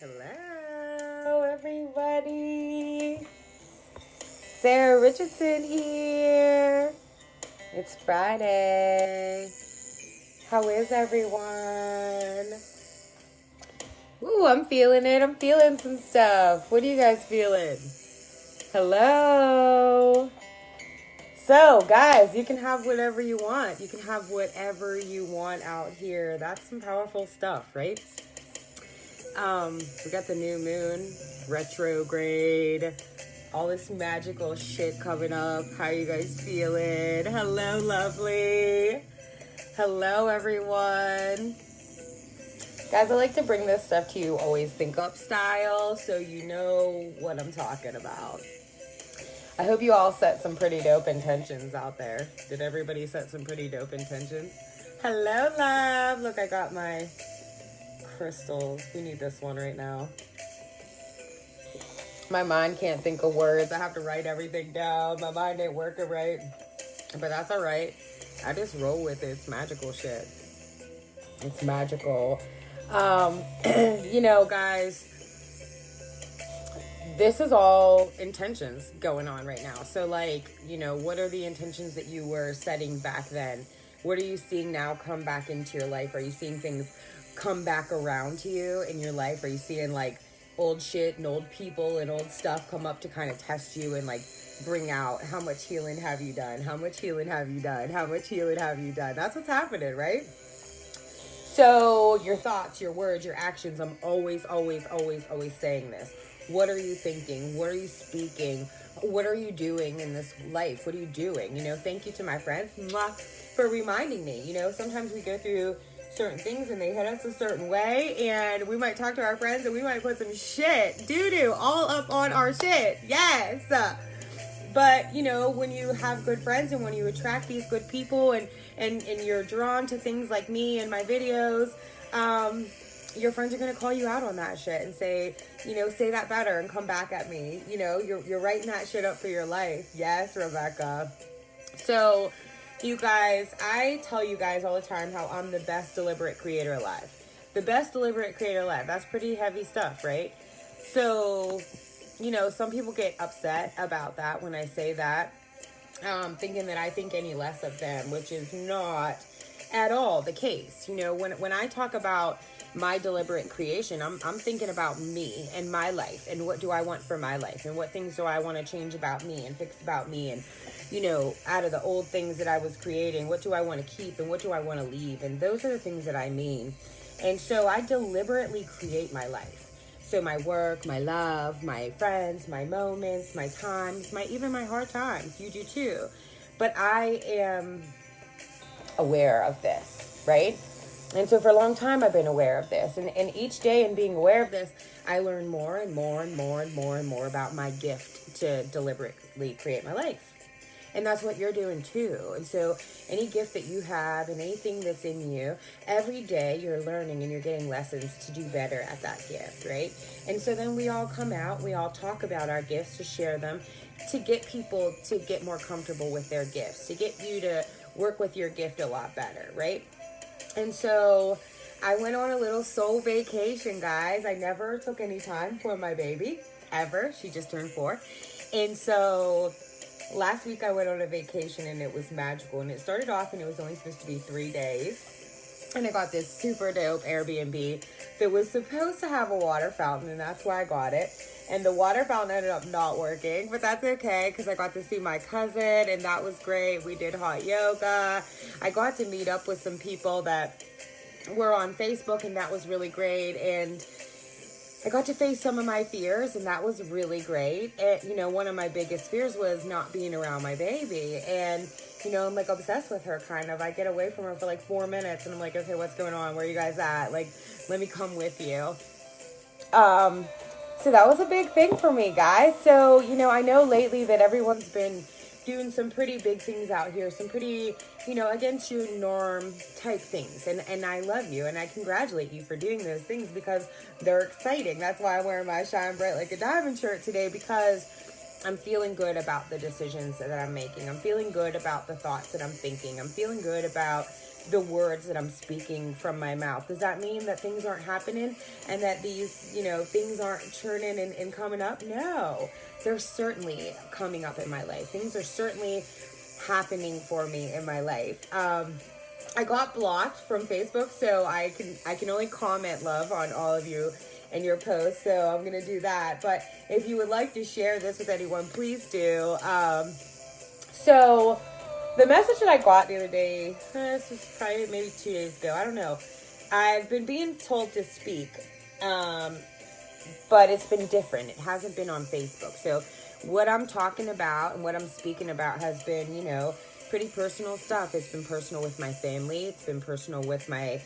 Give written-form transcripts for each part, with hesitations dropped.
Hello, everybody. Sarah Richardson here. It's Friday. How is everyone? Ooh, I'm feeling it. I'm feeling some stuff. What are you guys feeling? Hello. So, guys, you can have whatever you want. You can have whatever you want out here. That's some powerful stuff, right? We got the new moon, retrograde, all this magical shit coming up. How you guys feeling? Hello, lovely. Hello, everyone. Guys, I like to bring this stuff to you always think up style, so you know what I'm talking about. I hope you all set some pretty dope intentions out there. Did everybody set some pretty dope intentions? Hello, love. Look, I got my crystals. We need this one right now. My mind can't think of words. I have to write everything down. My mind ain't working right. But that's all right. I just roll with it. It's magical shit. It's magical. You know, guys, this is all intentions going on right now. So, like, you know, what are the intentions that you were setting back then? What are you seeing now come back into your life? Are you seeing things come back around to you in your life? Are you seeing like old shit and old people and old stuff come up to kind of test you and like bring out how much healing have you done? How much healing have you done? How much healing have you done? That's what's happening, right? So your thoughts, your words, your actions, I'm always saying this. What are you thinking? What are you speaking? What are you doing in this life? What are you doing? You know, thank you to my friends for reminding me. You know, sometimes we go through certain things and they hit us a certain way, and we might talk to our friends and we might put some shit, doo-doo, all up on our shit. Yes. But, you know, when you have good friends and when you attract these good people and you're drawn to things like me and my videos, your friends are going to call you out on that shit and say, you know, say that better and come back at me. You know, you're writing that shit up for your life. Yes, Rebecca. So, you guys, I tell you guys all the time how I'm the best deliberate creator alive. The best deliberate creator alive. That's pretty heavy stuff, right? So, you know, some people get upset about that when I say that, thinking that I think any less of them, which is not at all the case. You know, when I talk about my deliberate creation, I'm thinking about me and my life and what do I want for my life and what things do I want to change about me and fix about me, and, you know, out of the old things that I was creating, what do I want to keep and what do I want to leave? And those are the things that I mean. And so I deliberately create my life. So my work, my love, my friends, my moments, my times, even my hard times. You do too. But I am aware of this, right? And so for a long time, I've been aware of this. And each day in being aware of this, I learn more and more about my gift to deliberately create my life. And that's what you're doing too. And so any gift that you have and anything that's in you, every day you're learning and you're getting lessons to do better at that gift, right? And so then we all come out, we all talk about our gifts, to share them, to get people to get more comfortable with their gifts, to get you to work with your gift a lot better, right? And so I went on a little soul vacation, guys. I never took any time for my baby, ever. She just turned 4. And so last week I went on a vacation and it was magical. And it started off and it was only supposed to be 3 days. And I got this super dope Airbnb that was supposed to have a water fountain, and that's why I got it. And the water fountain ended up not working, but that's okay because I got to see my cousin and that was great. We did hot yoga. I got to meet up with some people that were on Facebook, and that was really great. And I got to face some of my fears, and that was really great. And, you know, one of my biggest fears was not being around my baby. And, you know, I'm like obsessed with her, kind of. I get away from her for like 4 minutes and I'm like, okay, what's going on? Where are you guys at? Like, let me come with you. So that was a big thing for me, guys. So, you know, I know lately that everyone's been doing some pretty big things out here, some pretty, you know, against your norm type things. And I love you and I congratulate you for doing those things because they're exciting. That's why I'm wearing my Shine Bright Like a Diamond shirt today, because I'm feeling good about the decisions that I'm making. I'm feeling good about the thoughts that I'm thinking. I'm feeling good about the words that I'm speaking from my mouth? Does that mean that things aren't happening and that these, you know, things aren't churning and coming up? No, they're certainly coming up in my life. Things are certainly happening for me in my life. I got blocked from Facebook, so I can only comment love on all of you and your posts, so I'm gonna do that. But if you would like to share this with anyone, please do. So the message that I got the other day, this was probably maybe 2 days ago, I don't know. I've been being told to speak, but it's been different. It hasn't been on Facebook. So what I'm talking about and what I'm speaking about has been, you know, pretty personal stuff. It's been personal with my family. It's been personal with my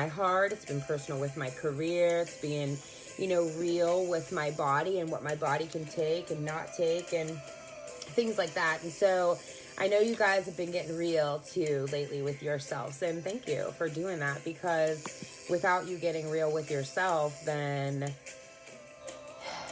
heart. It's been personal with my career. It's being, you know, real with my body and what my body can take and not take and things like that. And so I know you guys have been getting real too lately with yourselves, and thank you for doing that, because without you getting real with yourself, then,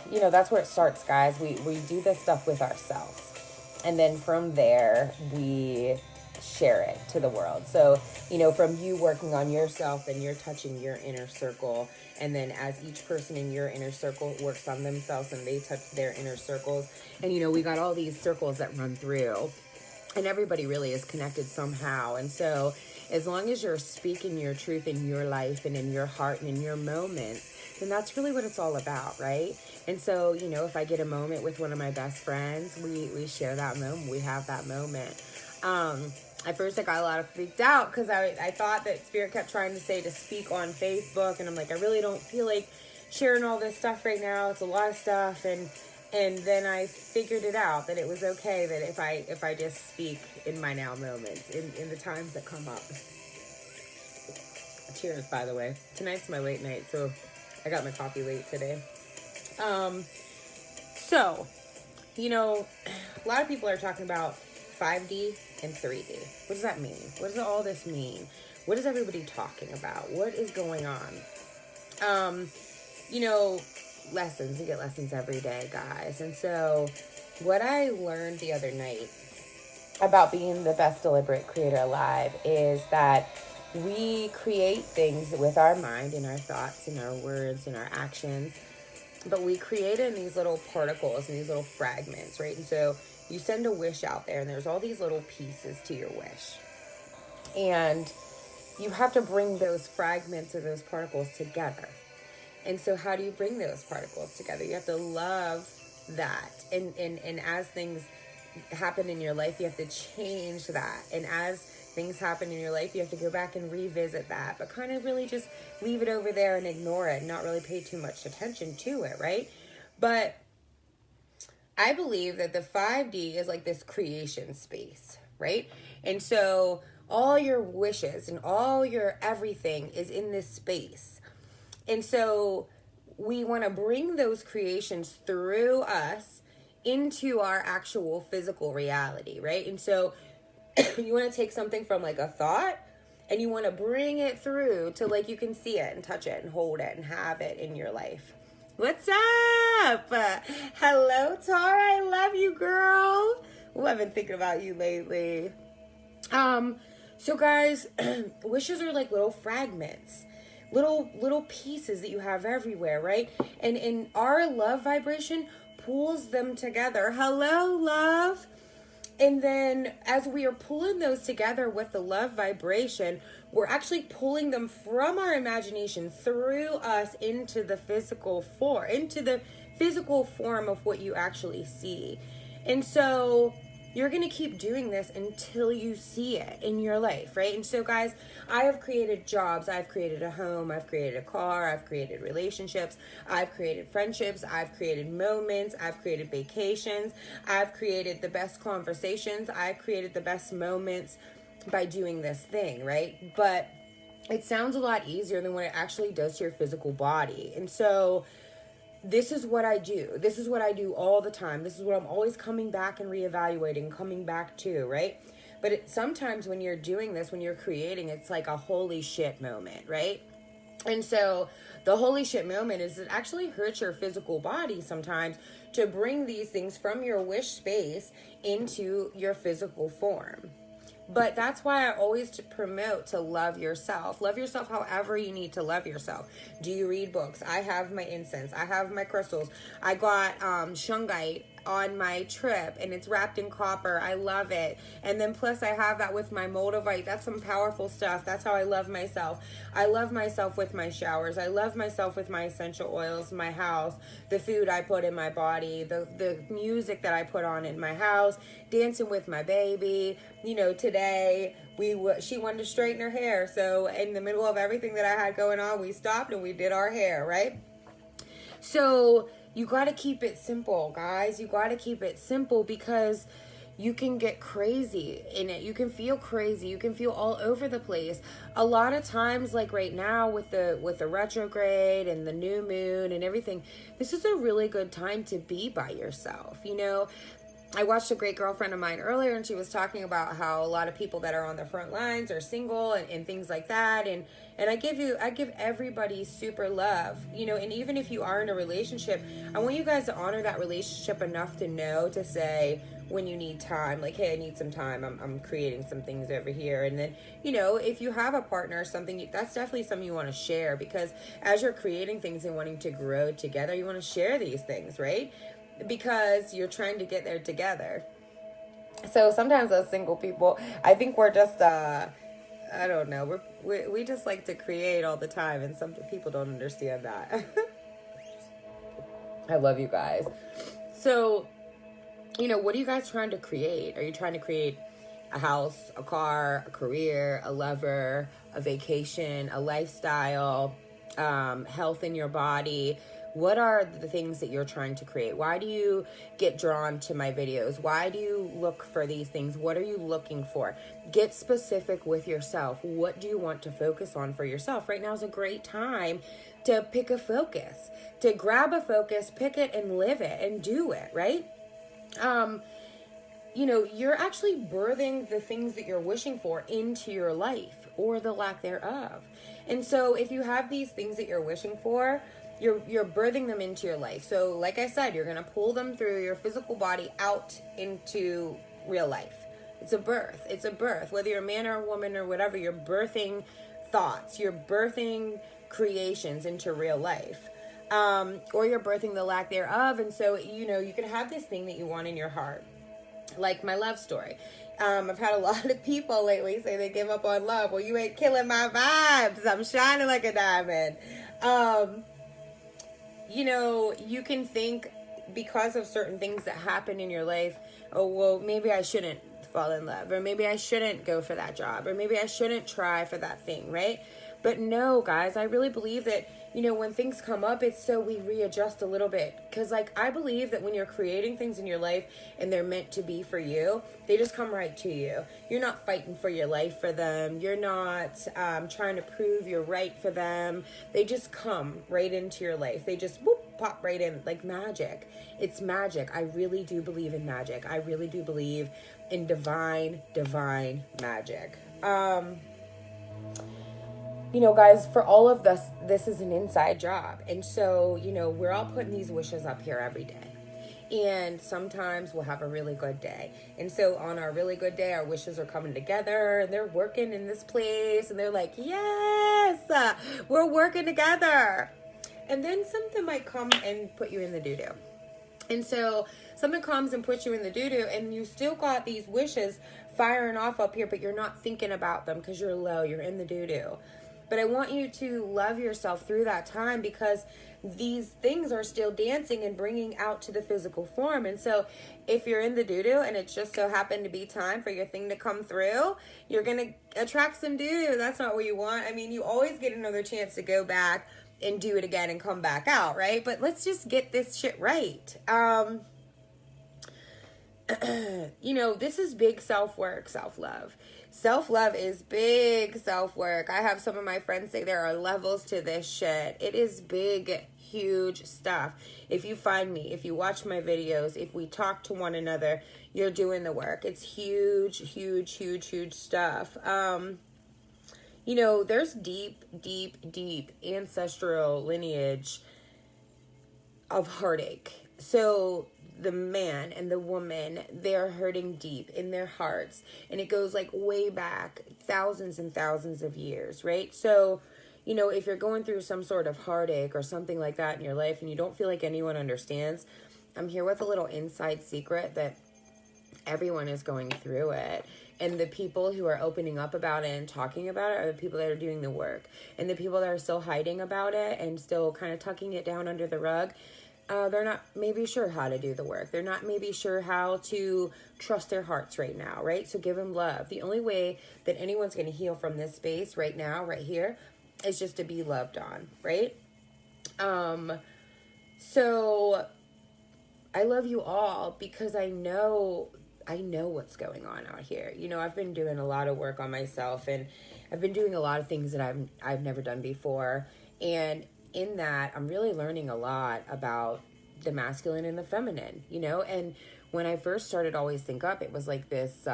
you know, that's where it starts, guys. We do this stuff with ourselves, and then from there we share it to the world. So, you know, from you working on yourself, and you're touching your inner circle, and then as each person in your inner circle works on themselves and they touch their inner circles, and, you know, we got all these circles that run through, and everybody really is connected somehow. And so as long as you're speaking your truth in your life and in your heart and in your moments, then that's really what it's all about, right? And so, you know, if I get a moment with one of my best friends, we share that moment. We have that moment. At first I got a lot of freaked out because I thought that Spirit kept trying to say to speak on Facebook, and I'm like, I really don't feel like sharing all this stuff right now. It's a lot of stuff. And then I figured it out that it was okay that if I just speak in my now moments, in the times that come up. Cheers, by the way. Tonight's my late night, so I got my coffee late today. So, you know, a lot of people are talking about 5D and 3D. What does that mean? What does all this mean? What is everybody talking about? What is going on? You know, lessons. We get lessons every day, guys. And so what I learned the other night about being the best deliberate creator alive is that we create things with our mind and our thoughts and our words and our actions, but we create in these little particles and these little fragments, right? And so you send a wish out there, and there's all these little pieces to your wish, and you have to bring those fragments or those particles together. And so how do you bring those particles together? You have to love that. And as things happen in your life, you have to change that. And as things happen in your life, you have to go back and revisit that. But kind of really just leave it over there and ignore it and not really pay too much attention to it, right? But I believe that the 5D is like this creation space, right? And so all your wishes and all your everything is in this space. And so we want to bring those creations through us into our actual physical reality, right? And so you want to take something from like a thought, and you want to bring it through to like you can see it and touch it and hold it and have it in your life. What's up? Hello, Tara. I love you, girl. Well, I've been thinking about you lately. So guys, wishes are like little fragments. Little pieces that you have everywhere, right? And in our love vibration pulls them together. Hello, love. And then as we are pulling those together with the love vibration, we're actually pulling them from our imagination through us into the physical form of what you actually see. And so you're going to keep doing this until you see it in your life, right? And so, guys, I have created jobs. I've created a home. I've created a car. I've created relationships. I've created friendships. I've created moments. I've created vacations. I've created the best conversations. I've created the best moments by doing this thing, right? But it sounds a lot easier than what it actually does to your physical body. And so this is what I do. This is what I do all the time. This is what I'm always coming back and reevaluating, coming back to, right? But sometimes when you're doing this, when you're creating, it's like a holy shit moment, right? And so the holy shit moment is it actually hurts your physical body sometimes to bring these things from your wish space into your physical form. But that's why I always promote to love yourself. Love yourself however you need to love yourself. Do you read books? I have my incense. I have my crystals. I got shungite on my trip, and it's wrapped in copper. I love it. And then plus I have that with my moldavite. That's some powerful stuff. That's how I love myself. I love myself with my showers. I love myself with my essential oils, my house, the food I put in my body, the music that I put on in my house, dancing with my baby. You know, today she wanted to straighten her hair, so in the middle of everything that I had going on, we stopped and we did our hair, right? So you got to keep it simple, guys. You got to keep it simple, because you can get crazy in it. You can feel crazy. You can feel all over the place. A lot of times, like right now with the retrograde and the new moon and everything, this is a really good time to be by yourself. You know, I watched a great girlfriend of mine earlier, and she was talking about how a lot of people that are on the front lines are single and things like that. And I give everybody super love, you know, and even if you are in a relationship, I want you guys to honor that relationship enough to know to say when you need time, like, hey, I need some time. I'm creating some things over here. And then, you know, if you have a partner or something, that's definitely something you want to share, because as you're creating things and wanting to grow together, you want to share these things, right? Because you're trying to get there together. So sometimes as single people, I think we're just I don't know, we just like to create all the time, and some people don't understand that. I love you guys. So, you know, what are you guys trying to create? Are you trying to create a house, a car, a career, a lover, a vacation, a lifestyle, health in your body? What are the things that you're trying to create? Why do you get drawn to my videos? Why do you look for these things? What are you looking for? Get specific with yourself. What do you want to focus on for yourself? Right now is a great time to pick a focus, to grab a focus, pick it and live it and do it, right? You know, you're actually birthing the things that you're wishing for into your life, or the lack thereof. And so if you have these things that you're wishing for, you're birthing them into your life. So like I said, you're going to pull them through your physical body out into real life. It's a birth. It's a birth. Whether you're a man or a woman or whatever, you're birthing thoughts. You're birthing creations into real life. Or you're birthing the lack thereof. And so, you know, you can have this thing that you want in your heart. Like my love story. I've had a lot of people lately say they give up on love. Well, you ain't killing my vibes. I'm shining like a diamond. You know, you can think because of certain things that happen in your life, oh, well, maybe I shouldn't fall in love, or maybe I shouldn't go for that job, or maybe I shouldn't try for that thing, right? But no, guys, I really believe that, you know, when things come up, it's so we readjust a little bit. Because, like, I believe that when you're creating things in your life and they're meant to be for you, they just come right to you. You're not fighting for your life for them. You're not trying to prove you're right for them. They just come right into your life. They just whoop, pop right in like magic. It's magic. I really do believe in magic. I really do believe in divine magic. You know, guys, for all of this, this is an inside job. And so, you know, we're all putting these wishes up here every day. And sometimes we'll have a really good day. And so on our really good day, our wishes are coming together and they're working in this place. And they're like, yes, we're working together. And then something might come and put you in the doo-doo. And so something comes and puts you in the doo-doo, and you still got these wishes firing off up here, but you're not thinking about them because you're low, you're in the doo-doo. But I want you to love yourself through that time, because these things are still dancing and bringing out to the physical form. And so if you're in the doo-doo and it just so happened to be time for your thing to come through, you're going to attract some doo-doo. That's not what you want. I mean, you always get another chance to go back and do it again and come back out, right? But let's just get this shit right. You know, this is big self-work, self-love. Self-love is big self-work. I have some of my friends say there are levels to this shit. It is big, huge stuff. If you find me, if you watch my videos, if we talk to one another, you're doing the work. It's huge stuff. You know, there's deep ancestral lineage of heartache. So the man and the woman, they're hurting deep in their hearts. And it goes like way back thousands and thousands of years, right? So, you know, if you're going through some sort of heartache or something like that in your life and you don't feel like anyone understands, I'm here with a little inside secret that everyone is going through it. And the people who are opening up about it and talking about it are the people that are doing the work. And the people that are still hiding about it and still kind of tucking it down under the rug, they're not maybe sure how to do the work. They're not maybe sure how to trust their hearts right now, right? So give them love. The only way that anyone's going to heal from this space right now, right here, is just to be loved on, right? So I love you all because I know what's going on out here. You know, I've been doing a lot of work on myself, and I've been doing a lot of things that I've never done before. And in that, I'm really learning a lot about the masculine and the feminine, you know? And when I first started Always Think Up, it was like this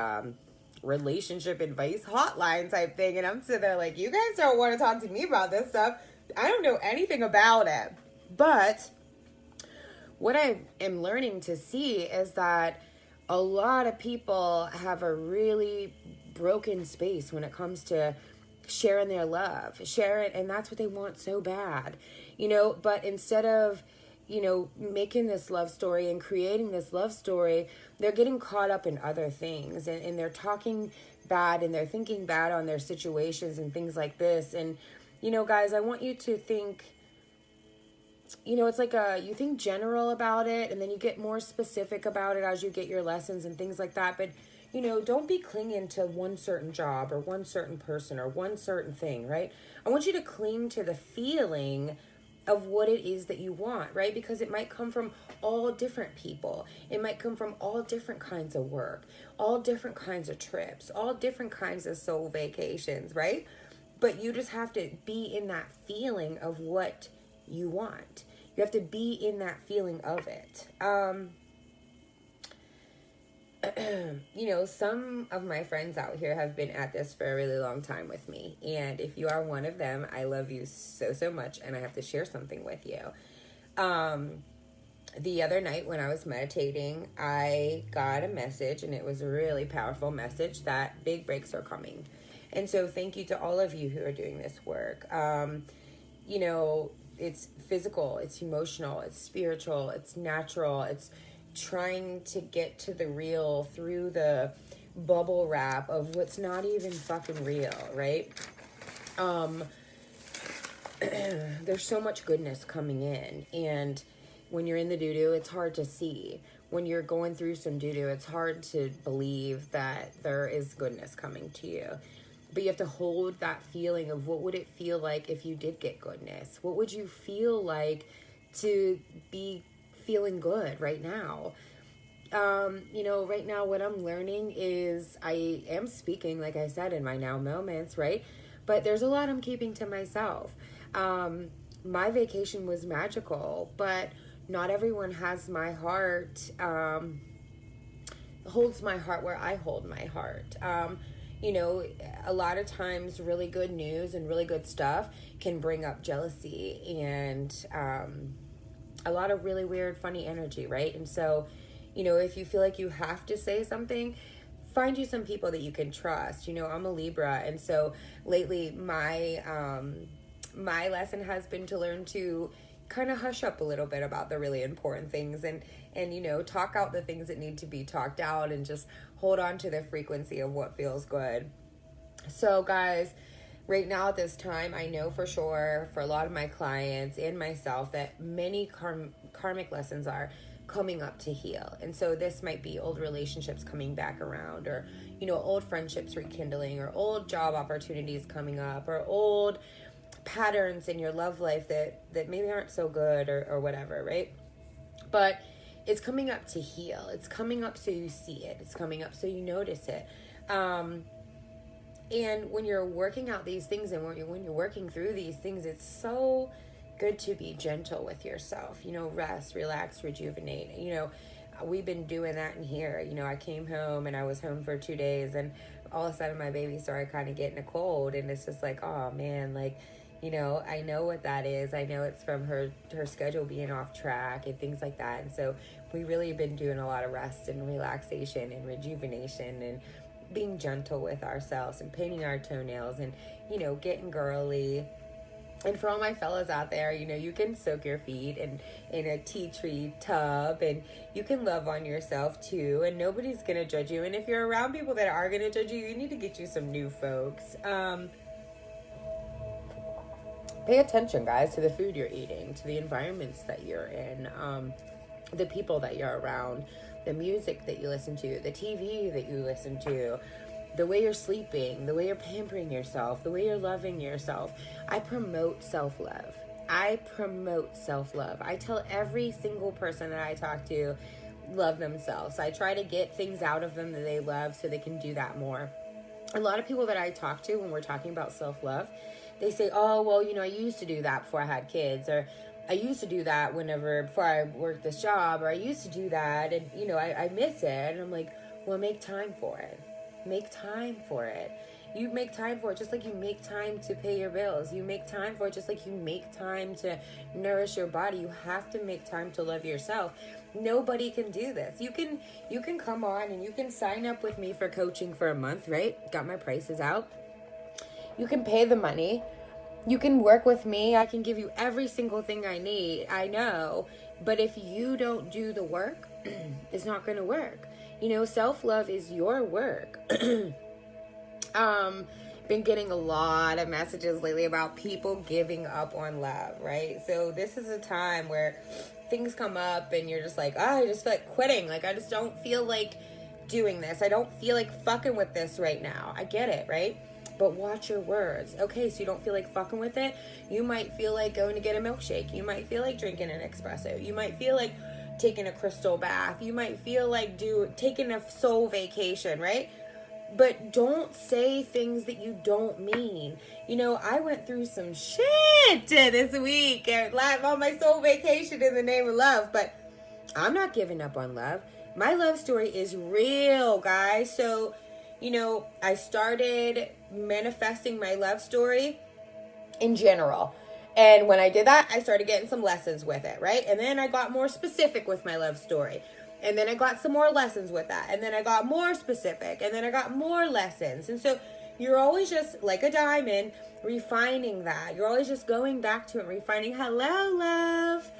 relationship advice hotline type thing. And I'm sitting there like, you guys don't want to talk to me about this stuff. I don't know anything about it. But what I am learning to see is that a lot of people have a really broken space when it comes to sharing their love, share it, and that's what they want so bad, you know. But instead of, you know, making this love story and creating this love story, they're getting caught up in other things, and they're talking bad and they're thinking bad on their situations and things like this. And, you know, guys, I want you to think, you know, it's like you think general about it and then you get more specific about it as you get your lessons and things like that. But, you know, don't be clinging to one certain job or one certain person or one certain thing, right? I want you to cling to the feeling of what it is that you want, right? Because it might come from all different people. It might come from all different kinds of work, all different kinds of trips, all different kinds of soul vacations, right? But you just have to be in that feeling of what you want. You have to be in that feeling of it. You know, some of my friends out here have been at this for a really long time with me. And if you are one of them, I love you so, so much. And I have to share something with you. The other night when I was meditating, I got a message, and it was a really powerful message that big breaks are coming. And so thank you to all of you who are doing this work. You know, it's physical, it's emotional, it's spiritual, it's natural, it's trying to get to the real through the bubble wrap of what's not even fucking real, right? There's so much goodness coming in, and when you're in the doo-doo, it's hard to see. When you're going through some doo-doo, it's hard to believe that there is goodness coming to you. But you have to hold that feeling of what would it feel like if you did get goodness? What would you feel like to be feeling good right now? You know, right now what I'm learning is I am speaking, like I said, in my now moments, right? But there's a lot I'm keeping to myself. My vacation was magical, but not everyone has my heart, holds my heart where I hold my heart. You know, a lot of times really good news and really good stuff can bring up jealousy and a lot of really weird, funny energy, right? And so, you know, if you feel like you have to say something, find you some people that you can trust. You know, I'm a Libra, and so lately my lesson has been to learn to kind of hush up a little bit about the really important things and you know, talk out the things that need to be talked out and just hold on to the frequency of what feels good. So guys, right now at this time, I know for sure for a lot of my clients and myself that many karmic lessons are coming up to heal. And so this might be old relationships coming back around, or, you know, old friendships rekindling, or old job opportunities coming up, or old patterns in your love life that maybe aren't so good or whatever, right? But it's coming up to heal. It's coming up so you see it. It's coming up so you notice it. And when you're working out these things and when you're working through these things, it's so good to be gentle with yourself. You know, rest, relax, rejuvenate. You know, we've been doing that in here. You know, I came home and I was home for 2 days, and all of a sudden my baby started kind of getting a cold, and it's just like, oh man, like, I know what that is. I know it's from her schedule being off track and things like that. And so we really have been doing a lot of rest and relaxation and rejuvenation and being gentle with ourselves and painting our toenails and, getting girly. And for all my fellas out there, you can soak your feet in a tea tree tub, and you can love on yourself too, and nobody's going to judge you. And if you're around people that are going to judge you, you need to get you some new folks. Pay attention, guys, to the food you're eating, to the environments that you're in, the people that you're around, the music that you listen to, the TV that you listen to, the way you're sleeping, the way you're pampering yourself, the way you're loving yourself. I promote self-love. I tell every single person that I talk to, love themselves. I try to get things out of them that they love so they can do that more. A lot of people that I talk to when we're talking about self-love, they say, oh, well, I used to do that before I had kids, or I used to do that before I worked this job, or I used to do that, and, I miss it. And I'm like, well, make time for it. Make time for it. You make time for it just like you make time to pay your bills. You make time for it just like you make time to nourish your body. You have to make time to love yourself. Nobody can do this. You can come on and you can sign up with me for coaching for a month, right? Got my prices out. You can pay the money. You can work with me. I can give you every single thing I need. I know. But if you don't do the work, it's not going to work. Self-love is your work. Been getting a lot of messages lately about people giving up on love, right? So this is a time where things come up and you're just like, I just feel like quitting. Like, I just don't feel like doing this. I don't feel like fucking with this right now. I get it, right? But watch your words. Okay, so you don't feel like fucking with it. You might feel like going to get a milkshake. You might feel like drinking an espresso. You might feel like taking a crystal bath. You might feel like taking a soul vacation, right? But don't say things that you don't mean. I went through some shit this week on my soul vacation in the name of love, but I'm not giving up on love. My love story is real, guys. So, I started manifesting my love story in general. And when I did that, I started getting some lessons with it, right? And then I got more specific with my love story. And then I got some more lessons with that. And then I got more specific. And then I got more lessons. And so you're always just like a diamond, refining that. You're always just going back to it, refining. Hello, love.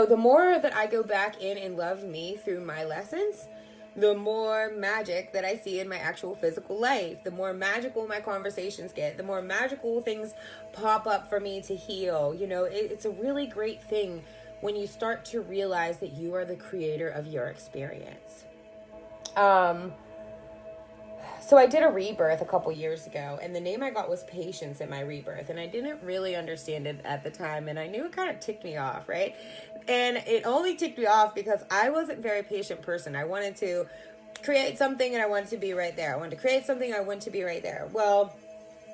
The more that I go back in and love me through my lessons, the more magic that I see in my actual physical life, the more magical my conversations get, the more magical things pop up for me to heal. It's a really great thing when you start to realize that you are the creator of your experience. So I did a rebirth a couple years ago, and the name I got was Patience in my rebirth, and I didn't really understand it at the time, and I knew it kind of ticked me off, right? And it only ticked me off because I wasn't a very patient person. I wanted to create something, and I wanted to be right there. I wanted to create something, I wanted to be right there. Well,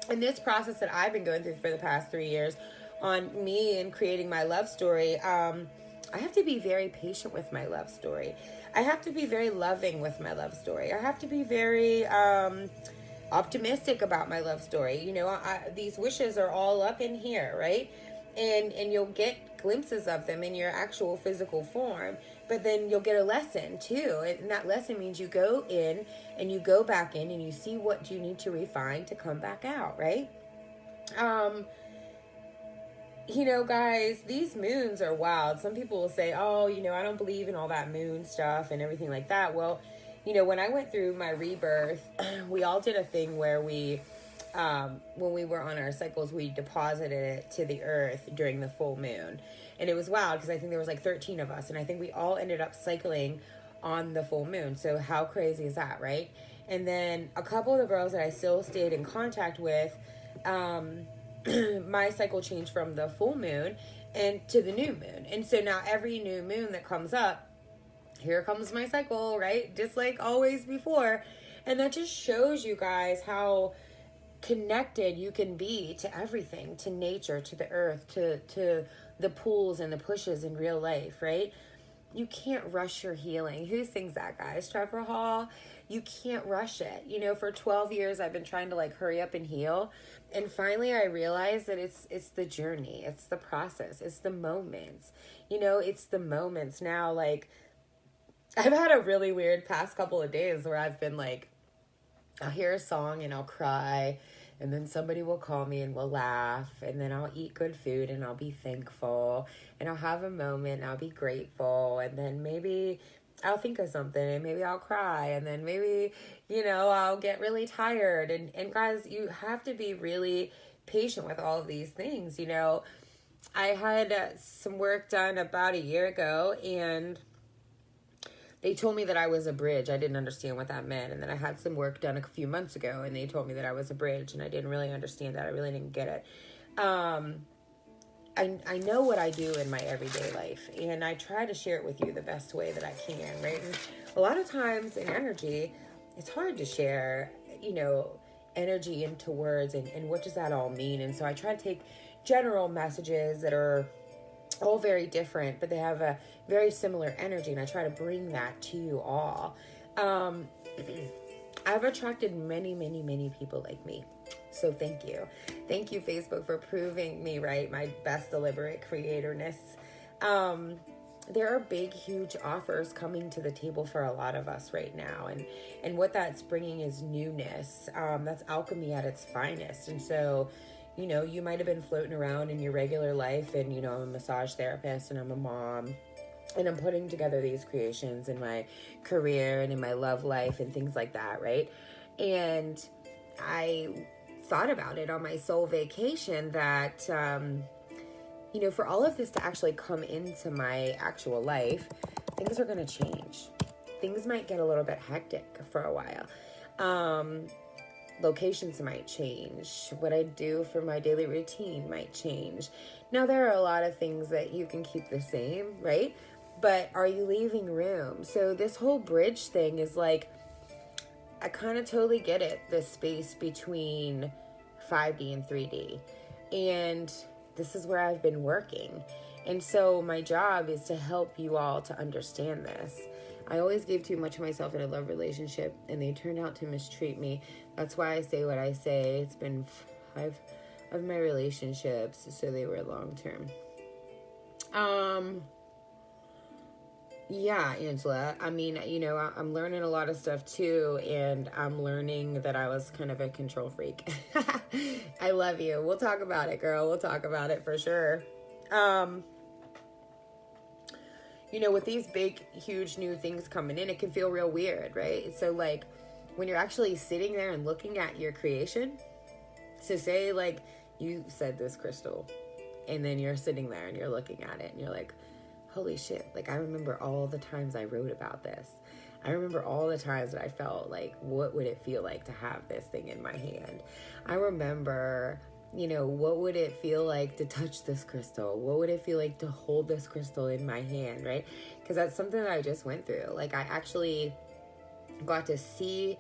in this process that I've been going through for the past 3 years on me and creating my love story, I have to be very patient with my love story. I have to be very loving with my love story. I have to be very optimistic about my love story. These wishes are all up in here, right? And you'll get glimpses of them in your actual physical form, but then you'll get a lesson too. And that lesson means you go in and you go back in and you see what you need to refine to come back out, right? Guys, these moons are wild. Some people will say, oh, I don't believe in all that moon stuff and everything like that. Well, when I went through my rebirth, we all did a thing where we, when we were on our cycles, we deposited it to the earth during the full moon. And it was wild because I think there was like 13 of us. And I think we all ended up cycling on the full moon. So how crazy is that, right? And then a couple of the girls that I still stayed in contact with, my cycle changed from the full moon and to the new moon. And so now every new moon that comes up, here comes my cycle, right? Just like always before. And that just shows you guys how connected you can be to everything, to nature, to the earth, to the pulls and the pushes in real life, right? you can't rush your healing. Who sings that, guys? Trevor Hall. You can't rush it. You know, for 12 years, I've been trying to like hurry up and heal. And finally, I realized that it's the journey. It's the process. It's the moments. You know, it's the moments. Now, like, I've had a really weird past couple of days where I've been like, I'll hear a song and I'll cry. And then somebody will call me and we'll laugh. And then I'll eat good food and I'll be thankful. And I'll have a moment and I'll be grateful. And then maybe I'll think of something and maybe I'll cry. And then maybe, you know, I'll get really tired. And guys, you have to be really patient with all of these things. You know, I had some work done about a year ago, and they told me that I was a bridge. I didn't understand what that meant. And then I had some work done a few months ago, and they told me that I was a bridge, and I didn't really understand that. I really didn't get it. I know what I do in my everyday life, and I try to share it with you the best way that I can, right? And a lot of times in energy, it's hard to share, you know, energy into words, and what does that all mean? And so I try to take general messages that are all very different, but they have a very similar energy, and I try to bring that to you all. I've attracted many, many, many people like me. So thank you. Thank you, Facebook, for proving me right, my best deliberate creatorness. There are big, huge offers coming to the table for a lot of us right now. And what that's bringing is newness. That's alchemy at its finest. And so, you know, you might have been floating around in your regular life, and, you know, I'm a massage therapist and I'm a mom, and I'm putting together these creations in my career and in my love life and things like that, right? And I thought about it on my soul vacation that, you know, for all of this to actually come into my actual life, things are going to change. Things might get a little bit hectic for a while. Locations might change. What I do for my daily routine might change. Now, there are a lot of things that you can keep the same, right? But are you leaving room? So this whole bridge thing is like, I kind of totally get it, the space between 5D and 3D. And this is where I've been working. And so my job is to help you all to understand this. I always gave too much of myself in a love relationship, and they turned out to mistreat me. That's why I say what I say. It's been 5 of my relationships, so they were long-term. Yeah, Angela. I mean, you know, I'm learning a lot of stuff too, and I'm learning that I was kind of a control freak. I love you. We'll talk about it, girl. We'll talk about it for sure. You know, with these big, huge new things coming in, it can feel real weird, right? So, like, when you're actually sitting there and looking at your creation, so say, like, you said this crystal, and then you're sitting there and you're looking at it, and you're like, holy shit, like, I remember all the times I wrote about this. I remember all the times that I felt like, what would it feel like to have this thing in my hand? I remember, you know, what would it feel like to touch this crystal? What would it feel like to hold this crystal in my hand, right? Because that's something that I just went through. Like, I actually got to see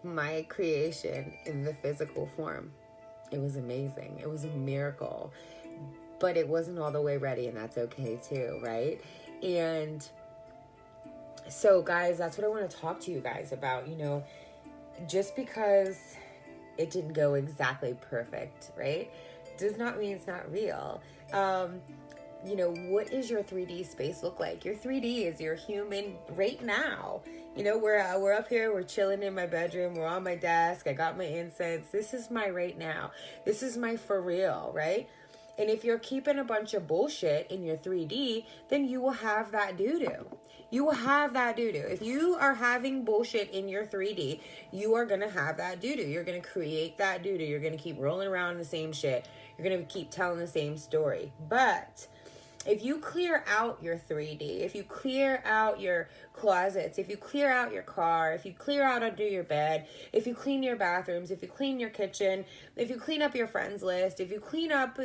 my creation in the physical form. It was amazing. It was a miracle. But it wasn't all the way ready, and that's okay too, right? And so, guys, that's what I want to talk to you guys about. You know, just because it didn't go exactly perfect, right, does not mean it's not real. You know, what does your 3D space look like? Your 3D is your human right now. You know, we're up here, we're chilling in my bedroom, we're on my desk, I got my incense. This is my right now. This is my for real, right? And if you're keeping a bunch of bullshit in your 3D, then you will have that doo-doo. You will have that doo-doo. If you are having bullshit in your 3D, you are going to have that doo-doo. You're going to create that doo-doo. You're going to keep rolling around in the same shit. You're going to keep telling the same story. But if you clear out your 3D, if you clear out your closets, if you clear out your car, if you clear out under your bed, if you clean your bathrooms, if you clean your kitchen, if you clean up your friends list, if you clean up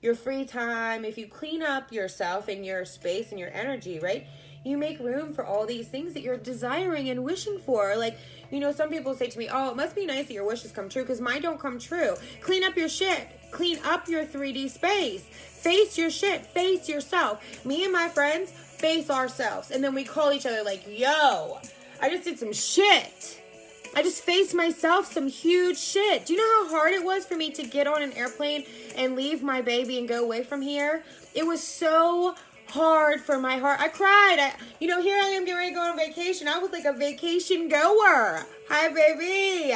your free time, if you clean up yourself and your space and your energy, right? You make room for all these things that you're desiring and wishing for. Like, you know, some people say to me, oh, it must be nice that your wishes come true, because mine don't come true. Clean up your shit. clean up your 3D space. Face your shit. Face yourself. Me and my friends face ourselves. And then we call each other like, yo, I just did some shit. I just faced myself some huge shit. Do you know how hard it was for me to get on an airplane and leave my baby and go away from here? It was so hard for my heart. I cried. Here I am getting ready to go on vacation. I was like a vacation goer. Hi, baby.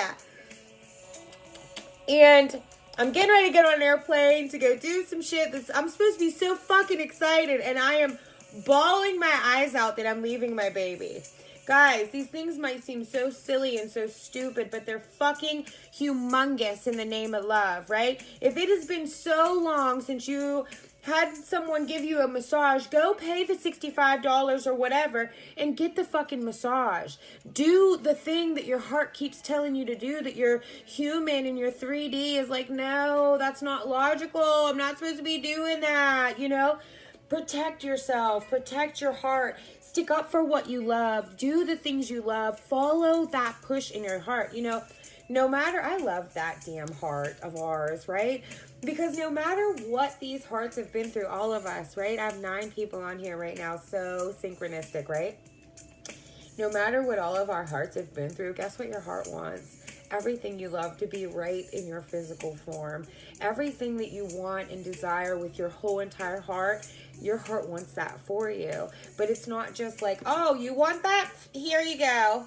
And I'm getting ready to get on an airplane to go do some shit. I'm supposed to be so fucking excited, and I am bawling my eyes out that I'm leaving my baby. Guys, these things might seem so silly and so stupid, but they're fucking humongous in the name of love, right? If it has been so long since you had someone give you a massage, go pay the $65 or whatever and get the fucking massage. Do the thing that your heart keeps telling you to do, that your human and your 3D is like, no, that's not logical. I'm not supposed to be doing that, Protect yourself. Protect your heart. Stick up for what you love. Do the things you love. Follow that push in your heart. No matter, I love that damn heart of ours, right? Because no matter what these hearts have been through, all of us, right? I have 9 people on here right now. So synchronistic, right? No matter what all of our hearts have been through, guess what your heart wants? Everything you love to be right in your physical form. Everything that you want and desire with your whole entire heart, your heart wants that for you. But it's not just like, oh, you want that? Here you go.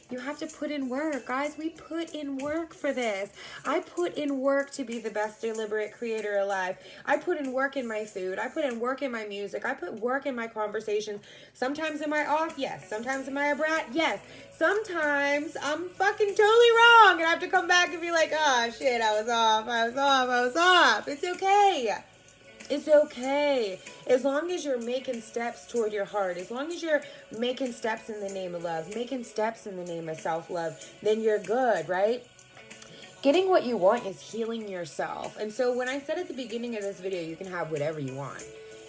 You have to put in work. Guys, we put in work for this. I put in work to be the best deliberate creator alive. I put in work in my food. I put in work in my music. I put work in my conversations. Sometimes am I off? Yes. Sometimes am I a brat? Yes. Sometimes I'm fucking totally wrong and I have to come back and be like, oh shit, I was off. It's okay. It's okay. As long as you're making steps toward your heart, as long as you're making steps in the name of love, making steps in the name of self-love, then you're good, right? Getting what you want is healing yourself. And so when I said at the beginning of this video, you can have whatever you want.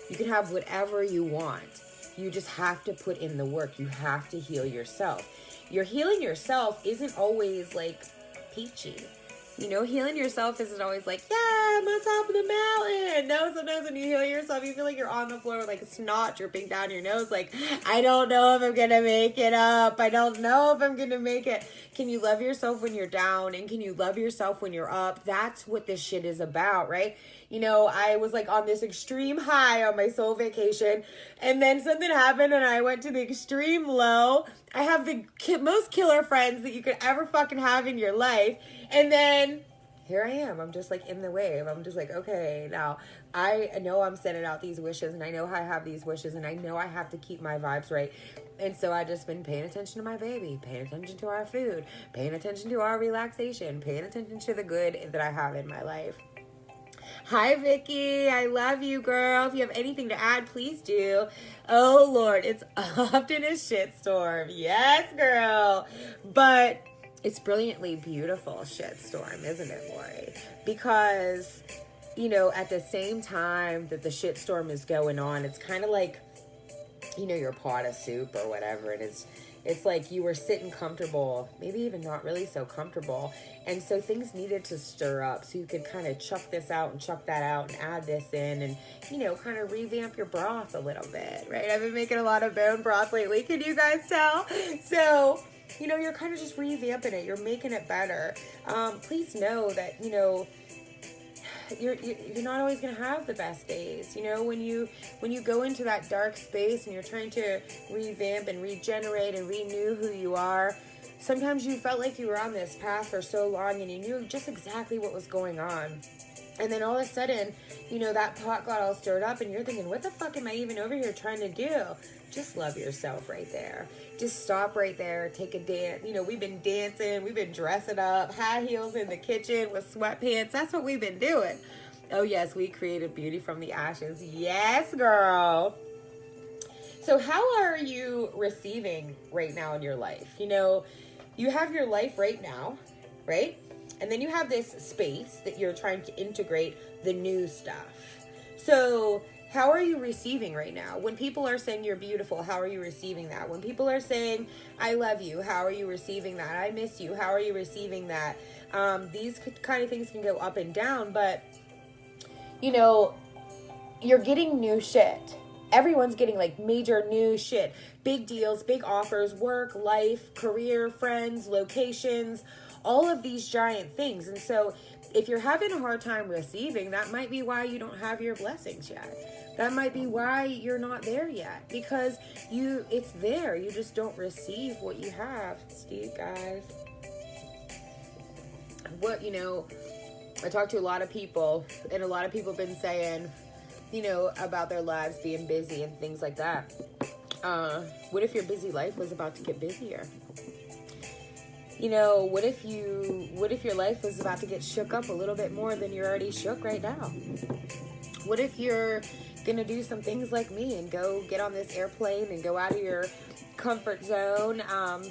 You can have whatever you want. You just have to put in the work. You have to heal yourself. Your healing yourself isn't always like peachy. Healing yourself isn't always like, yeah, I'm on top of the mountain. No, sometimes when you heal yourself, you feel like you're on the floor with like a snot dripping down your nose. Like, I don't know if I'm going to make it up. I don't know if I'm going to make it. Can you love yourself when you're down? And can you love yourself when you're up? That's what this shit is about, right? I was like on this extreme high on my soul vacation, and then something happened and I went to the extreme low. I have the most killer friends that you could ever fucking have in your life. And then here I am. I'm just like in the wave. I'm just like, okay, now I know I'm sending out these wishes and I know I have these wishes and I know I have to keep my vibes right. And so I just been paying attention to my baby, paying attention to our food, paying attention to our relaxation, paying attention to the good that I have in my life. Hi, Vicky. I love you, girl. If you have anything to add, please do. Oh, Lord. It's often a shitstorm. Yes, girl. But it's brilliantly beautiful shitstorm, isn't it, Lori? Because, at the same time that the shitstorm is going on, it's kind of like, your pot of soup or whatever. And it's like you were sitting comfortable, maybe even not really so comfortable. And so things needed to stir up so you could kind of chuck this out and chuck that out and add this in and, kind of revamp your broth a little bit, right? I've been making a lot of bone broth lately. Can you guys tell? So, you're kind of just revamping it. You're making it better. Please know that, you're not always going to have the best days. When you go into that dark space and you're trying to revamp and regenerate and renew who you are, sometimes you felt like you were on this path for so long and you knew just exactly what was going on. And then all of a sudden, that pot got all stirred up and you're thinking, what the fuck am I even over here trying to do? Just love yourself right there. Just stop right there. Take a dance. We've been dancing. We've been dressing up. High heels in the kitchen with sweatpants. That's what we've been doing. Oh, yes. We created beauty from the ashes. Yes, girl. So how are you receiving right now in your life? You have your life right now, right? And then you have this space that you're trying to integrate the new stuff. So how are you receiving right now? When people are saying you're beautiful, how are you receiving that? When people are saying, I love you, how are you receiving that? I miss you, how are you receiving that? These kind of things can go up and down, but, you know, you're getting new shit. Everyone's getting like major new shit, big deals, big offers, work, life, career, friends, locations, all of these giant things. And so if you're having a hard time receiving, that might be why you don't have your blessings yet. That might be why you're not there yet, because it's there. You just don't receive what you have. Steve, guys. What, I talk to a lot of people, and a lot of people have been saying, about their lives being busy and things like that. What if your busy life was about to get busier? What if your life was about to get shook up a little bit more than you're already shook right now? What if you're gonna do some things like me and go get on this airplane and go out of your comfort zone?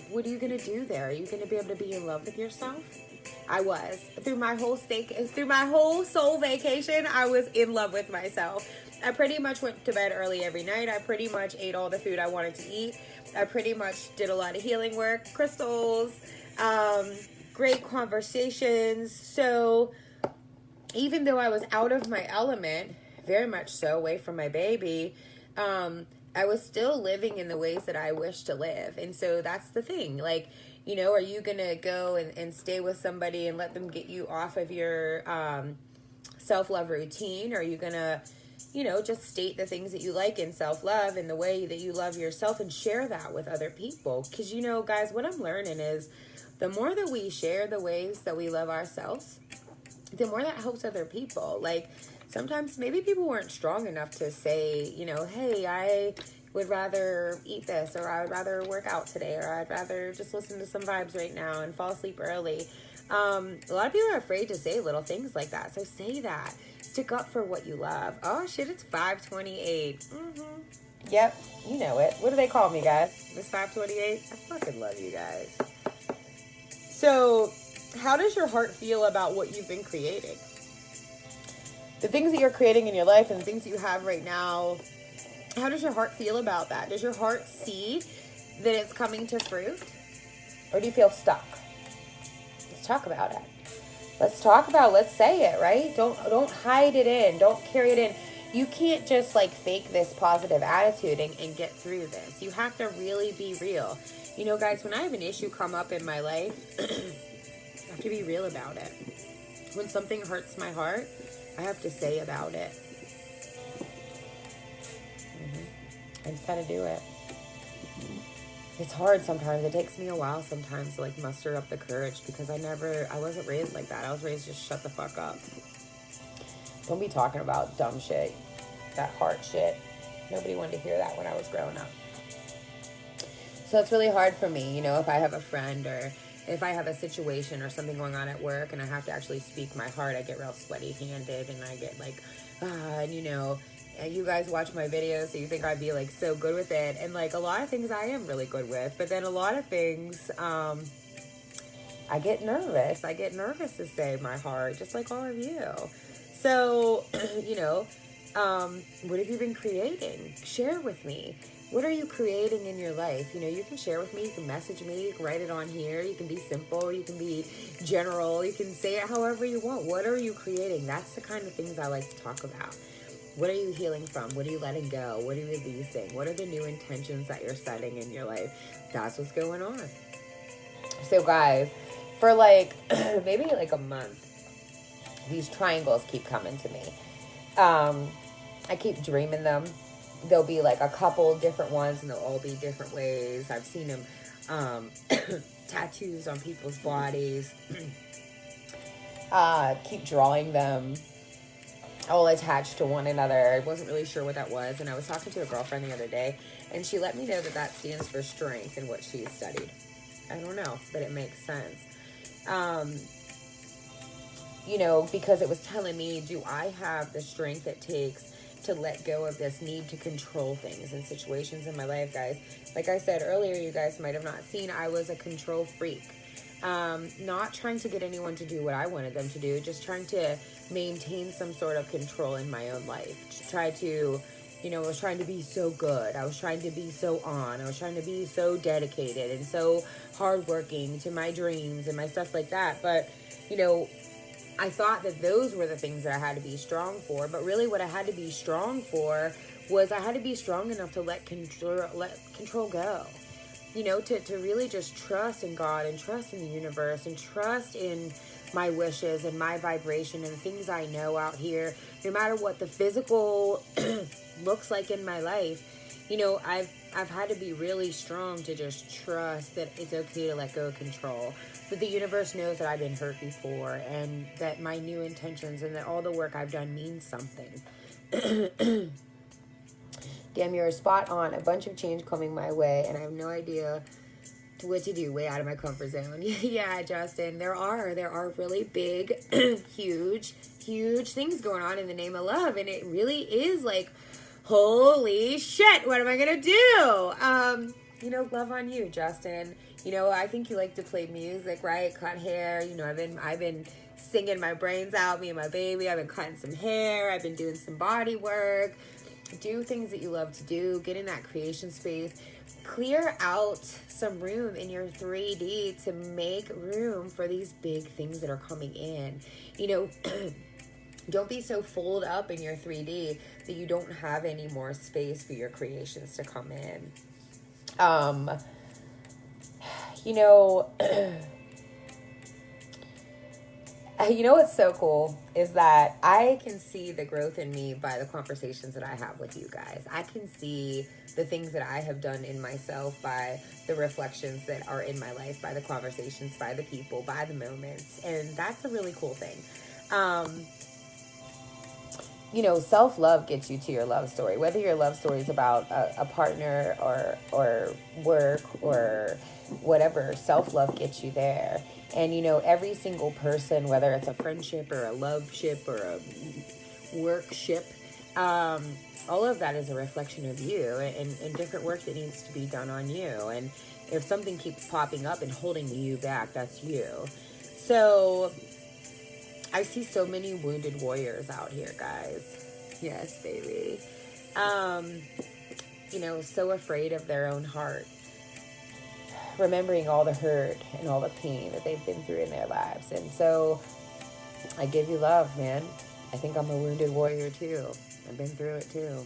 What are you gonna do there? Are you gonna be able to be in love with yourself? I was. Through my whole soul vacation, I was in love with myself. I pretty much went to bed early every night. I pretty much ate all the food I wanted to eat. I pretty much did a lot of healing work, crystals, great conversations. So even though I was out of my element, very much so, away from my baby, I was still living in the ways that I wish to live. And so that's the thing. Like, are you going to go and stay with somebody and let them get you off of your self-love routine? Or are you going to, just state the things that you like in self-love and the way that you love yourself and share that with other people? Because, guys, what I'm learning is the more that we share the ways that we love ourselves, the more that helps other people. Like, sometimes maybe people weren't strong enough to say, hey, I would rather eat this, or I would rather work out today, or I'd rather just listen to some vibes right now and fall asleep early. A lot of people are afraid to say little things like that. So say that. Stick up for what you love. Oh shit, it's 5:28. Yep, you know it. What do they call me, guys? It's 5:28. I fucking love you guys. So, how does your heart feel about what you've been creating? The things that you're creating in your life and the things that you have right now, how does your heart feel about that? Does your heart see that it's coming to fruit? Or do you feel stuck? Let's talk about it. Let's say it, right? Don't hide it in. Don't carry it in. You can't just fake this positive attitude and get through this. You have to really be real. Guys, when I have an issue come up in my life, I have to be real about it. When something hurts my heart, I have to say about it. I just gotta do it. It's hard sometimes. It takes me a while sometimes to muster up the courage, because I wasn't raised like that. I was raised just shut the fuck up. Don't be talking about dumb shit, that heart shit. Nobody wanted to hear that when I was growing up. So it's really hard for me, if I have a friend or if I have a situation or something going on at work and I have to actually speak my heart, I get real sweaty-handed and I get you guys watch my videos, so you think I'd be so good with it. And a lot of things I am really good with, but then a lot of things, I get nervous. I get nervous to say my heart, just like all of you. So, what have you been creating? Share with me. What are you creating in your life? You can share with me. You can message me. You can write it on here. You can be simple. You can be general. You can say it however you want. What are you creating? That's the kind of things I like to talk about. What are you healing from? What are you letting go? What are you releasing? What are the new intentions that you're setting in your life? That's what's going on. So guys, for maybe a month, these triangles keep coming to me. I keep dreaming them. There'll be a couple different ones, and they'll all be different ways. I've seen them tattoos on people's bodies. Keep drawing them all attached to one another. I wasn't really sure what that was, and I was talking to a girlfriend the other day, and she let me know that stands for strength in what she studied. I don't know, but it makes sense. Because it was telling me, do I have the strength it takes to let go of this need to control things and situations in my life, guys? Like I said earlier, you guys might have not seen, I was a control freak. Not trying to get anyone to do what I wanted them to do, just trying to maintain some sort of control in my own life, to try to, I was trying to be so good. I was trying to be so on. I was trying to be so dedicated and so hardworking to my dreams and my stuff like that. But, I thought that those were the things that I had to be strong for. But really what I had to be strong for was I had to be strong enough to let control go. To really just trust in God and trust in the universe and trust in my wishes and my vibration and things I know out here, no matter what the physical looks like in my life. I've had to be really strong to just trust that it's okay to let go of control, that the universe knows that I've been hurt before and that my new intentions and that all the work I've done means something. Damn, you're spot on. A bunch of change coming my way, and I have no idea what to do. Way out of my comfort zone. Yeah, Justin, there are really big, huge things going on in the name of love, and it really is like, holy shit, what am I gonna do? Love on you, Justin. I think you like to play music, right? Cut hair. I've been singing my brains out, me and my baby. I've been cutting some hair. I've been doing some body work. Do things that you love to do. Get in that creation space. Clear out some room in your 3D to make room for these big things that are coming in. Don't be so full up in your 3D that you don't have any more space for your creations to come in. What's so cool is that I can see the growth in me by the conversations that I have with you guys. I can see the things that I have done in myself by the reflections that are in my life, by the conversations, by the people, by the moments. And that's a really cool thing. Self-love gets you to your love story. Whether your love story is about a partner or work or whatever, self-love gets you there. And, every single person, whether it's a friendship or a love ship or a work ship, all of that is a reflection of you and different work that needs to be done on you. And if something keeps popping up and holding you back, that's you. So I see so many wounded warriors out here, guys. Yes, baby. So afraid of their own heart. Remembering all the hurt and all the pain that they've been through in their lives. And so I give you love, man. I think I'm a wounded warrior too. I've been through it too.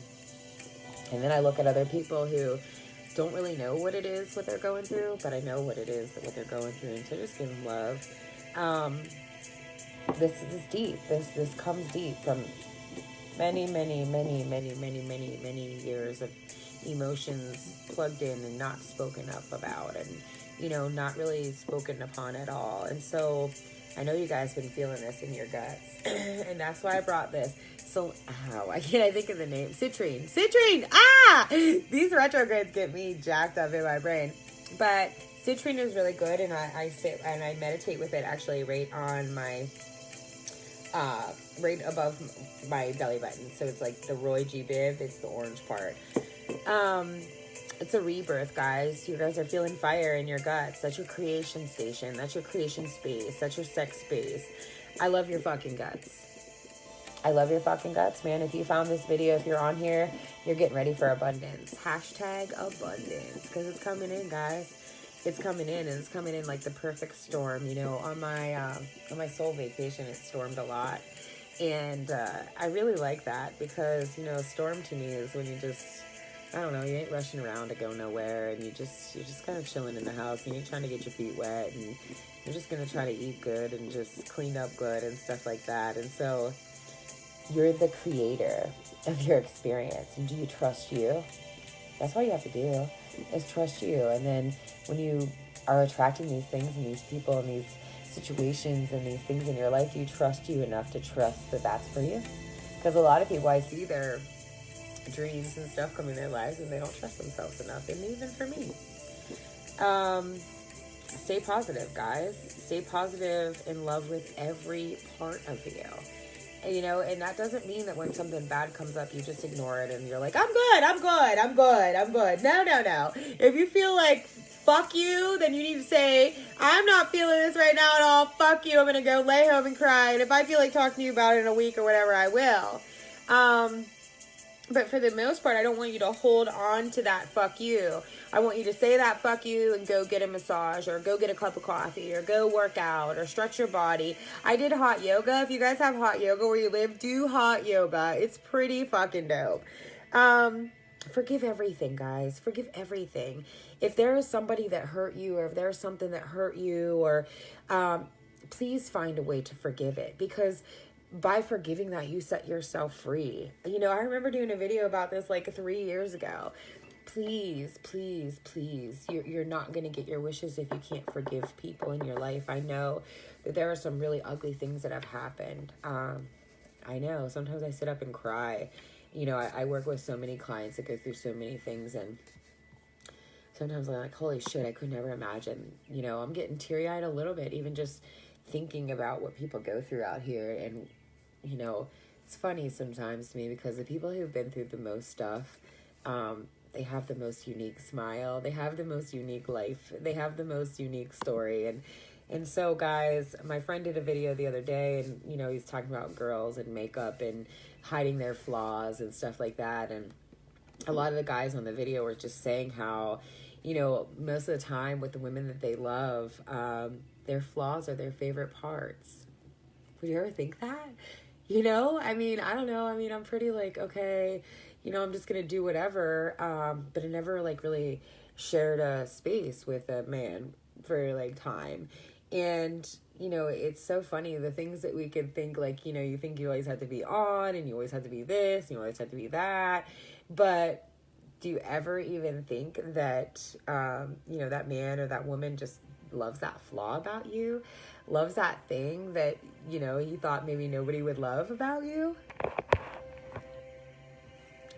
And then I look at other people who don't really know what it is, what they're going through, but I know what it is, what they're going through. And so just give them love. This is deep. This comes deep from many years of emotions plugged in and not spoken up about and, not really spoken upon at all. And so I know you guys been feeling this in your guts and that's why I brought this. So, why can't I think of the name? Citrine. These retrogrades get me jacked up in my brain. But citrine is really good, and I sit and I meditate with it actually right on my right above my belly button. So it's like the Roy G. Biv. It's the orange part. It's a rebirth, guys. You guys are feeling fire in your guts. That's your creation station. That's your creation space. That's your sex space. I love your fucking guts. I love your fucking guts, man. If you found this video, if you're on here, you're getting ready for abundance. Hashtag abundance. Because it's coming in, guys. It's coming in, and it's coming in like the perfect storm. On my soul vacation, it stormed a lot. And I really like that because, a storm to me is when you just, I don't know, you ain't rushing around to go nowhere, and you're just kind of chilling in the house, and you're trying to get your feet wet, and you're just going to try to eat good and just clean up good and stuff like that. And so you're the creator of your experience. And do you trust you? That's all you have to do is trust you. And then when you are attracting these things and these people and these situations and these things in your life, do you trust you enough to trust that that's for you? Because a lot of people, I see their dreams and stuff come in their lives and they don't trust themselves enough. And even for me. Stay positive, guys. Stay positive, in love with every part of you. And that doesn't mean that when something bad comes up, you just ignore it and you're like, I'm good. No. If you feel like, fuck you, then you need to say, I'm not feeling this right now at all. Fuck you. I'm going to go lay home and cry. And if I feel like talking to you about it in a week or whatever, I will. But for the most part, I don't want you to hold on to that fuck you. I want you to say that fuck you and go get a massage or go get a cup of coffee or go work out or stretch your body. I did hot yoga. If you guys have hot yoga where you live, do hot yoga. It's pretty fucking dope. Forgive everything, guys. Forgive everything. If there is somebody that hurt you or if there's something that hurt you or please find a way to forgive it, because by forgiving that, you set yourself free. You know, I remember doing a video about this like 3 years ago. Please, please, please, you're not going to get your wishes if you can't forgive people in your life. I know that there are some really ugly things that have happened. I know sometimes I sit up and cry. You know, I work with so many clients that go through so many things, and sometimes I'm like, holy shit, I could never imagine. You know, I'm getting teary-eyed a little bit, even just thinking about what people go through out here. And, you know, it's funny sometimes to me because the people who've been through the most stuff, they have the most unique smile. They have the most unique life. They have the most unique story. And so, guys, my friend did a video the other day, and, you know, he's talking about girls and makeup and hiding their flaws and stuff like that. And a lot of the guys on the video were just saying how, you know, most of the time with the women that they love, their flaws are their favorite parts. Would you ever think that? You know, I mean, I don't know. I mean, I'm pretty like, okay, you know, I'm just going to do whatever. But I never like really shared a space with a man for like time. And, you know, it's so funny, the things that we could think, like, you know, you think you always have to be on and you always have to be this, and you always have to be that. But do you ever even think that, you know, that man or that woman just loves that flaw about you, loves that thing that, you know, you thought maybe nobody would love about you?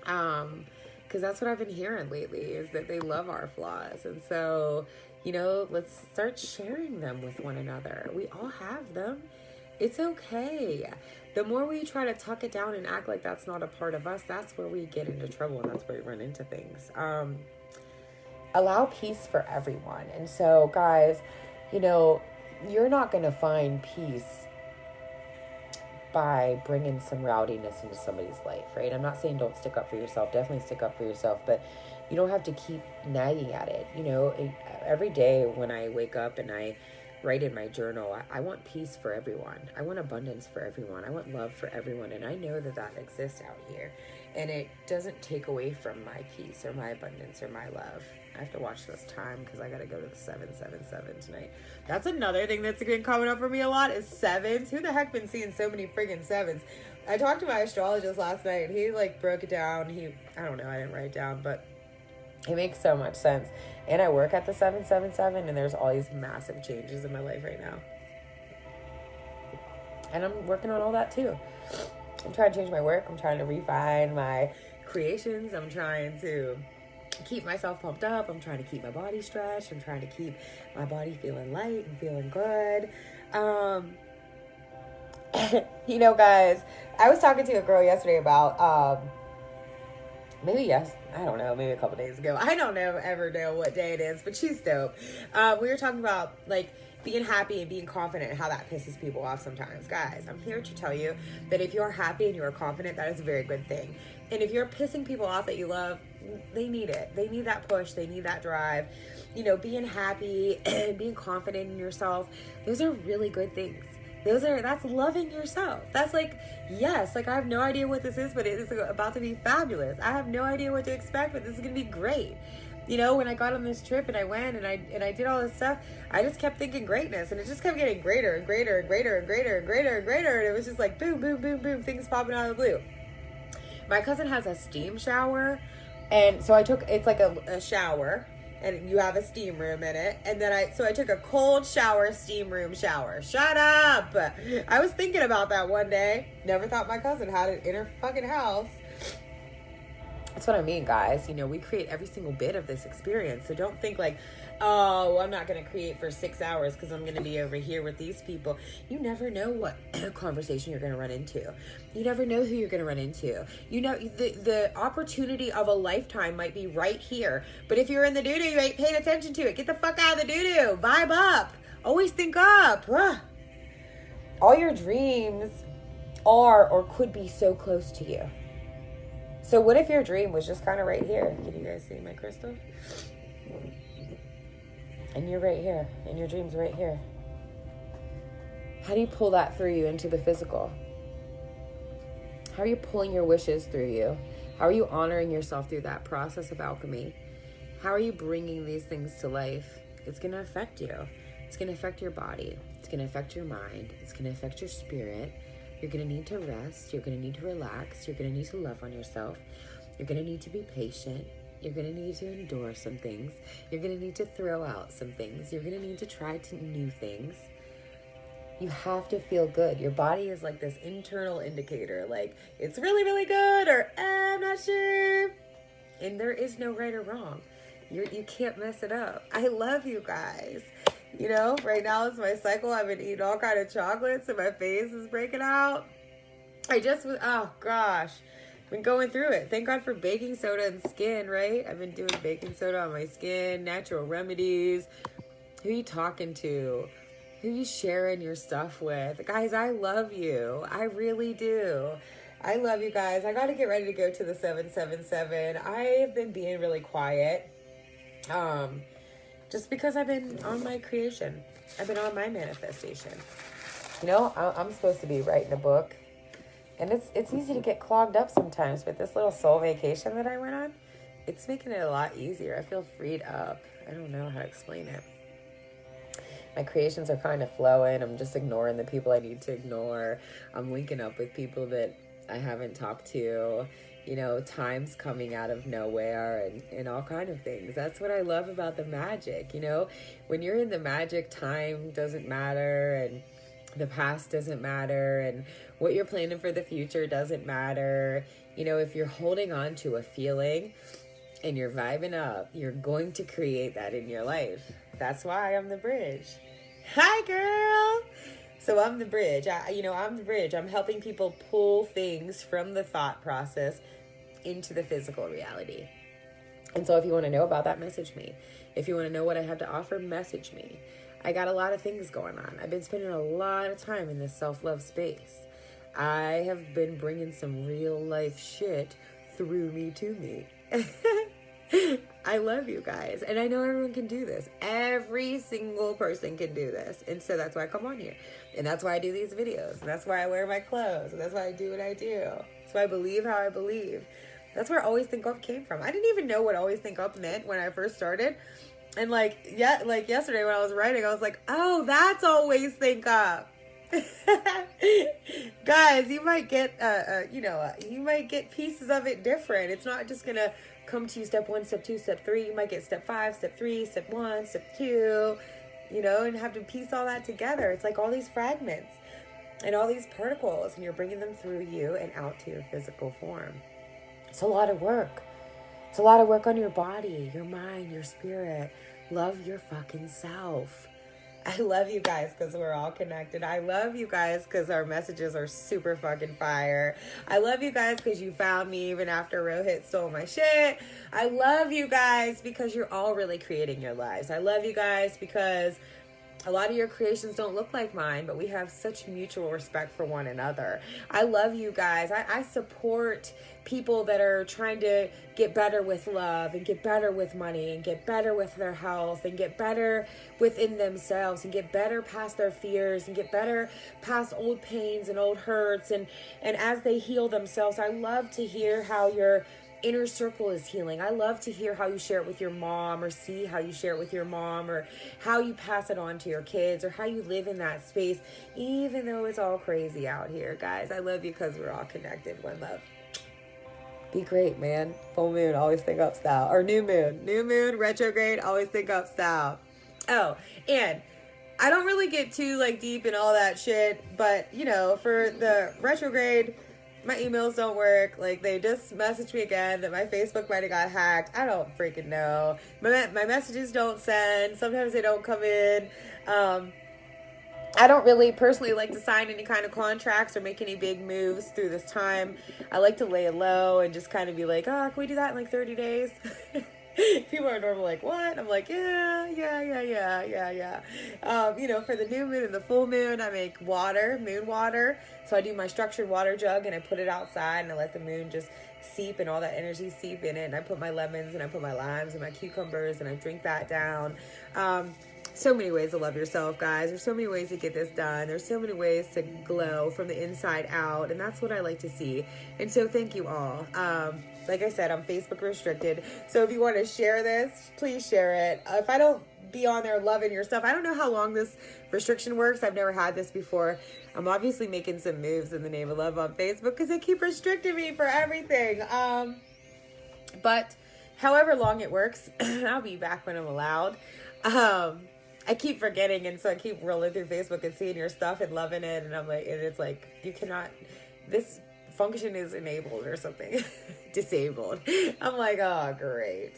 Because that's what I've been hearing lately, is that they love our flaws. And so, you know, let's start sharing them with one another. We all have them. It's okay. The more we try to tuck it down and act like that's not a part of us, that's where we get into trouble, and that's where we run into things. Allow peace for everyone. And so, guys, you know, you're not going to find peace by bringing some rowdiness into somebody's life, right? I'm not saying don't stick up for yourself. Definitely stick up for yourself, but you don't have to keep nagging at it. You know, every day when I wake up and I write in my journal, I want peace for everyone. I want abundance for everyone. I want love for everyone. And I know that that exists out here. And it doesn't take away from my peace or my abundance or my love. I have to watch this time because I got to go to the 777 tonight. That's another thing that's been coming up for me a lot is sevens. Who the heck been seeing so many friggin' sevens? I talked to my astrologist last night, and he like broke it down. I don't know, I didn't write it down, but it makes so much sense. And I work at the 777, and there's all these massive changes in my life right now. And I'm working on all that too. I'm trying to change my work. I'm trying to refine my creations. I'm trying to keep myself pumped up. I'm trying to keep my body stretched. I'm trying to keep my body feeling light and feeling good. You know, guys, I was talking to a girl yesterday about, maybe a couple days ago. I don't ever know what day it is, but she's dope. We were talking about like being happy and being confident and how that pisses people off sometimes. Guys, I'm here to tell you that if you're happy and you're confident, that is a very good thing. And if you're pissing people off that you love, they need it. They need that push. They need that drive. You know, being happy and being confident in yourself, those are really good things. That's loving yourself. That's like, yes, like I have no idea what this is, but it is about to be fabulous. I have no idea what to expect, but this is going to be great. You know, when I got on this trip and I went and I did all this stuff, I just kept thinking greatness, and it just kept getting greater and greater and greater and greater and greater and greater. And it was just like boom, boom, boom, boom, things popping out of the blue. My cousin has a steam shower, and so it's like a shower, and you have a steam room in it. And then I took a cold shower, steam room shower. Shut up! I was thinking about that one day. Never thought my cousin had it in her fucking house. That's what I mean, guys. You know, we create every single bit of this experience. So don't think like, oh, I'm not going to create for 6 hours because I'm going to be over here with these people. You never know what conversation you're going to run into. You never know who you're going to run into. You know, the opportunity of a lifetime might be right here. But if you're in the doo-doo, you ain't paying attention to it. Get the fuck out of the doo-doo. Vibe up. Always think up. All your dreams are or could be so close to you. So what if your dream was just kind of right here? Can you guys see my crystal? And you're right here, and your dream's right here. How do you pull that through you into the physical? How are you pulling your wishes through you? How are you honoring yourself through that process of alchemy? How are you bringing these things to life? It's going to affect you. It's going to affect your body. It's going to affect your mind. It's going to affect your spirit. You're going to need to rest. You're going to need to relax. You're going to need to love on yourself. You're going to need to be patient. You're going to need to endure some things. You're going to need to throw out some things. You're going to need to try new things. You have to feel good. Your body is like this internal indicator. Like, it's really, really good, or I'm not sure. And there is no right or wrong. You can't mess it up. I love you guys. You know, right now is my cycle. I've been eating all kind of chocolates and my face is breaking out. Oh gosh, been going through it. Thank God for baking soda and skin, right? I've been doing baking soda on my skin, natural remedies. Who are you talking to? Who are you sharing your stuff with? Guys, I love you. I really do. I love you guys. I got to get ready to go to the 777. I have been being really quiet. Just because I've been on my creation. I've been on my manifestation. You know, I'm supposed to be writing a book. And it's easy to get clogged up sometimes. But this little soul vacation that I went on, it's making it a lot easier. I feel freed up. I don't know how to explain it. My creations are kind of flowing. I'm just ignoring the people I need to ignore. I'm linking up with people that I haven't talked to. You know, time's coming out of nowhere and all kind of things. That's what I love about the magic. You know, when you're in the magic, time doesn't matter and the past doesn't matter and what you're planning for the future doesn't matter. You know, if you're holding on to a feeling and you're vibing up, you're going to create that in your life. That's why I'm the bridge. Hi, girl. So I'm the bridge. I'm the bridge. I'm helping people pull things from the thought process into the physical reality. And so if you want to know about that, message me. If you want to know what I have to offer, message me. I got a lot of things going on. I've been spending a lot of time in this self-love space. I have been bringing some real life shit through me to me. I love you guys. And I know everyone can do this. Every single person can do this. And so that's why I come on here. And that's why I do these videos. And that's why I wear my clothes. And that's why I do what I do. That's why I believe how I believe. That's where Always Think Up came from. I didn't even know what Always Think Up meant when I first started. And like yesterday when I was writing, I was like, oh, that's Always Think Up. Guys, you might get, you might get pieces of it different. It's not just going to come to you step 1, step 2, step 3. You might get step 5, step 3, step 1, step 2, and have to piece all that together. It's like all these fragments and all these particles, and you're bringing them through you and out to your physical form. It's a lot of work. It's a lot of work on your body, your mind, your spirit. Love your fucking self. I love you guys because we're all connected. I love you guys because our messages are super fucking fire. I love you guys because you found me even after Rohit stole my shit. I love you guys because you're all really creating your lives. I love you guys because a lot of your creations don't look like mine, but we have such mutual respect for one another. I love you guys. I support people that are trying to get better with love and get better with money and get better with their health and get better within themselves and get better past their fears and get better past old pains and old hurts. And as they heal themselves, I love to hear how your inner circle is healing. I love to hear how you share it with your mom or see how you share it with your mom or how you pass it on to your kids or how you live in that space, even though it's all crazy out here, guys. I love you because we're all connected. One love. Be great, man. Full moon, always think up style. Or new moon, retrograde, always think up style. Oh, and I don't really get too deep in all that shit, but for the retrograde, my emails don't work. They just messaged me again that my Facebook might have got hacked. I don't freaking know. My messages don't send. Sometimes they don't come in. I don't really personally like to sign any kind of contracts or make any big moves through this time. I like to lay it low and just kind of be like, oh, can we do that in 30 days? People are normally like, what? I'm like, yeah. For the new moon and the full moon, I make water, moon water. So I do my structured water jug and I put it outside and I let the moon just seep and all that energy seep in it. And I put my lemons and I put my limes and my cucumbers and I drink that down. So many ways to love yourself, guys. There's so many ways to get this done. There's so many ways to glow from the inside out, and that's what I like to see. And so thank you all. Like I said, I'm Facebook restricted, so if you want to share this, please share it. If I don't be on there loving your stuff, I don't know how long this restriction works. I've never had this before. I'm obviously making some moves in the name of love on Facebook because they keep restricting me for everything. But however long it works, I'll be back when I'm allowed. I keep forgetting, and so I keep rolling through Facebook and seeing your stuff and loving it, and I'm like, and it's like, you cannot, this function is enabled or something, disabled. I'm like, oh, great.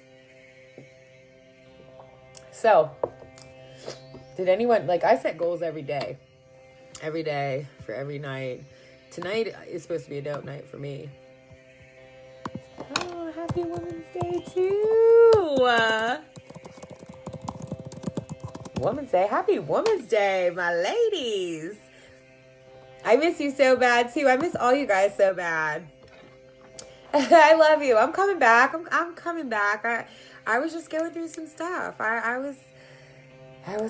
So, did anyone, like, I set goals every day, for every night. Tonight is supposed to be a dope night for me. Oh, happy Women's Day, too. Women's Day. Happy Women's Day, my ladies. I miss you so bad, too. I miss all you guys so bad. I love you. I'm coming back. I'm coming back. I was just going through some stuff. I was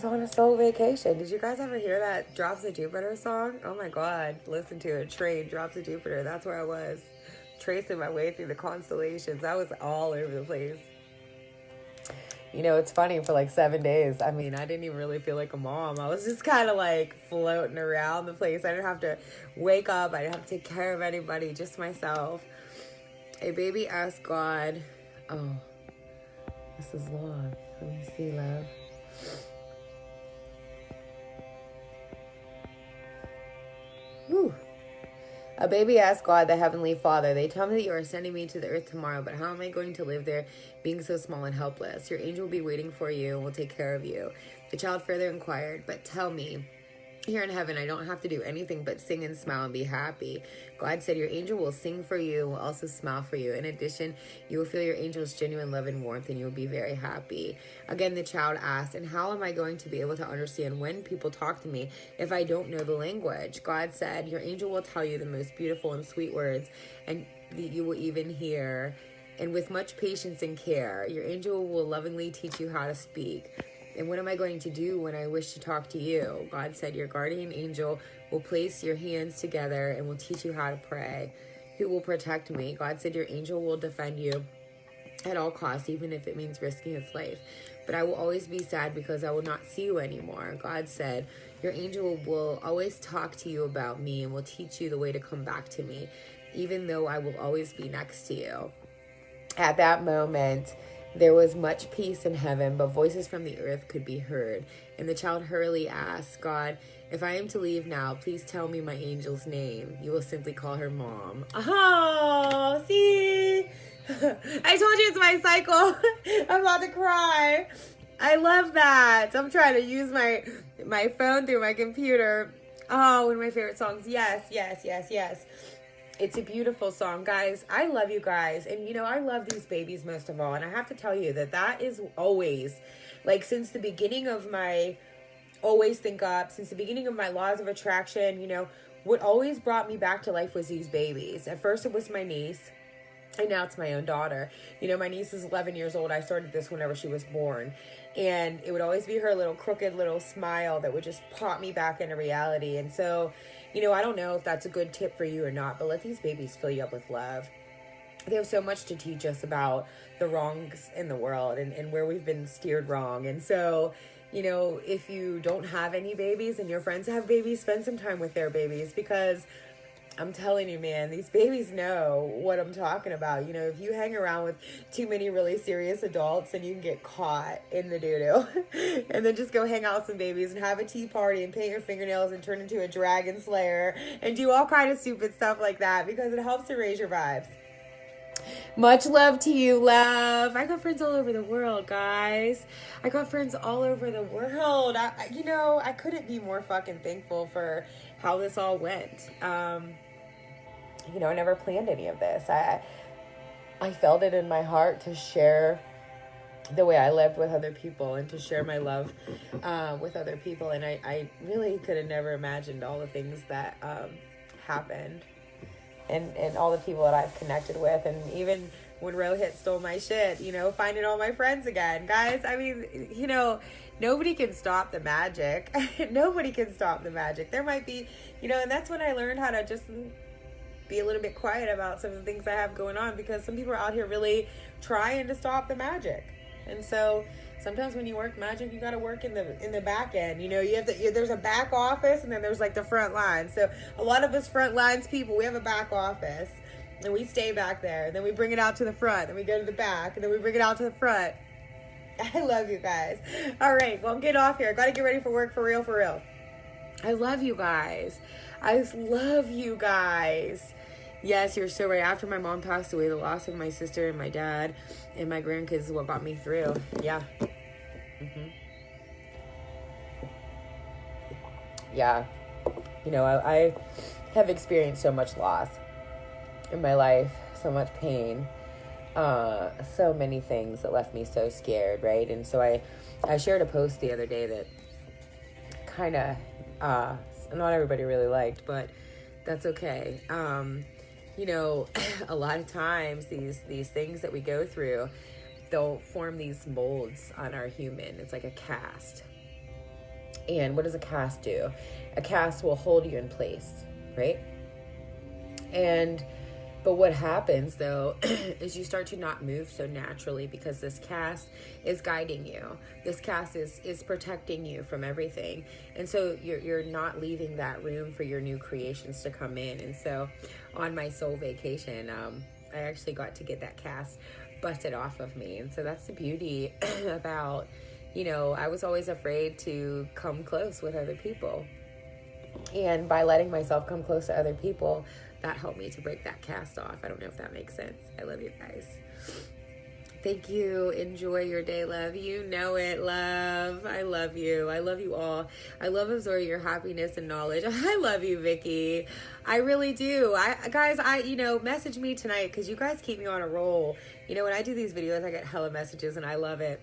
on a soul vacation. Did you guys ever hear that Drops of Jupiter song? Oh, my God. Listen to it. Train, Drops of Jupiter. That's where I was. Tracing my way through the constellations. I was all over the place. You know, it's funny, for like 7 days, I mean, I didn't even really feel like a mom. I was just kind of like floating around the place. I didn't have to wake up. I didn't have to take care of anybody, just myself. A baby asked God, oh, this is long. Let me see, love. Whew. A baby asked God, the Heavenly Father, they tell me that you are sending me to the earth tomorrow, but how am I going to live there being so small and helpless? Your angel will be waiting for you and will take care of you. The child further inquired, but tell me, here in heaven, I don't have to do anything but sing and smile and be happy. God said, your angel will sing for you and will also smile for you. In addition, you will feel your angel's genuine love and warmth, and you will be very happy. Again, the child asked, and how am I going to be able to understand when people talk to me if I don't know the language? God said, your angel will tell you the most beautiful and sweet words, and you will even hear. And with much patience and care, your angel will lovingly teach you how to speak. And what am I going to do when I wish to talk to you? God said, your guardian angel will place your hands together and will teach you how to pray. Who will protect me? God said, your angel will defend you at all costs, even if it means risking its life. But I will always be sad because I will not see you anymore. God said, your angel will always talk to you about me and will teach you the way to come back to me, even though I will always be next to you. At that moment, there was much peace in heaven, but voices from the earth could be heard. And the child hurriedly asked, God, if I am to leave now, please tell me my angel's name. You will simply call her Mom. Oh, see? I told you it's my cycle. I'm about to cry. I love that. I'm trying to use my phone through my computer. Oh, one of my favorite songs. Yes. It's a beautiful song, guys. I love you guys. And, you know, I love these babies most of all. And I have to tell you that is always, like, since the beginning of my Always Think Up, since the beginning of my Laws of Attraction, you know, what always brought me back to life was these babies. At first, it was my niece. And now it's my own daughter. You know, my niece is 11 years old. I started this whenever she was born. And it would always be her little crooked little smile that would just pop me back into reality. And so, you know, I don't know if that's a good tip for you or not, but let these babies fill you up with love. They have so much to teach us about the wrongs in the world and where we've been steered wrong. And so, you know, if you don't have any babies and your friends have babies, spend some time with their babies, because I'm telling you, man, these babies know what I'm talking about. You know, if you hang around with too many really serious adults, then you can get caught in the doo-doo. And then just go hang out with some babies and have a tea party and paint your fingernails and turn into a dragon slayer and do all kind of stupid stuff like that, because it helps to raise your vibes. Much love to you, love. I got friends all over the world, guys. I got friends all over the world. I couldn't be more fucking thankful for how this all went. You know, I never planned any of this. I felt it in my heart to share the way I lived with other people and to share my love with other people. And I really could have never imagined all the things that happened and all the people that I've connected with. And even when Rohit stole my shit, you know, finding all my friends again. Guys, I mean, you know, nobody can stop the magic. Nobody can stop the magic. There might be, you know, and that's when I learned how to just be a little bit quiet about some of the things I have going on, because some people are out here really trying to stop the magic. And so sometimes when you work magic, you got to work in the back end. You know, you have to, there's a back office and then there's like the front line. So a lot of us front lines people, we have a back office and we stay back there. And then we bring it out to the front, then we go to the back, and then we bring it out to the front. I love you guys. All right, well, I'm getting off here. I got to get ready for work, for real, for real. I love you guys. I love you guys. Yes, you're so right. After my mom passed away, the loss of my sister and my dad and my grandkids is what got me through. Yeah. Yeah. You know, I have experienced so much loss in my life, so much pain, so many things that left me so scared, right? And so I shared a post the other day that kind of not everybody really liked, but that's okay. You know, a lot of times these things that we go through, they'll form these molds on our human. It's like a cast. And what does a cast do? A cast will hold you in place, right? But what happens though is you start to not move so naturally, because this cast is guiding you. This cast is protecting you from everything. And so you're not leaving that room for your new creations to come in. And so on my soul vacation, I actually got to get that cast busted off of me. And so that's the beauty about, you know, I was always afraid to come close with other people. And by letting myself come close to other people, that helped me to break that cast off. I don't know if that makes sense. I love you guys. Thank you. Enjoy your day, love. You know it, love. I love you. I love you all. I love absorbing your happiness and knowledge. I love you, Vicky. I really do. Guys, you know, message me tonight, because you guys keep me on a roll. You know, when I do these videos, I get hella messages and I love it.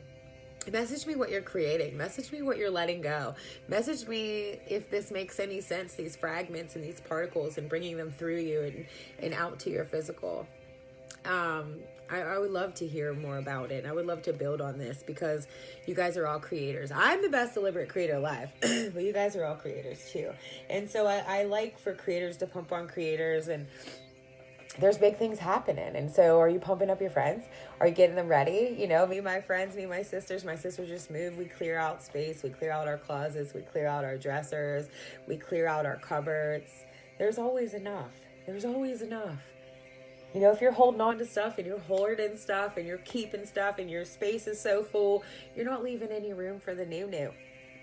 Message me what you're creating. Message me what you're letting go. Message me if this makes any sense, these fragments and these particles, and bringing them through you and out to your physical. I would love to hear more about it. I would love to build on this, because you guys are all creators. I'm the best deliberate creator alive, but you guys are all creators too. And so I like for creators to pump on creators, and there's big things happening. And so are you pumping up your friends? Are you getting them ready? You know, me, my friends, me, my sisters just moved. We clear out space. We clear out our closets. We clear out our dressers. We clear out our cupboards. There's always enough. There's always enough. You know, if you're holding on to stuff and you're hoarding stuff and you're keeping stuff and your space is so full, you're not leaving any room for the new.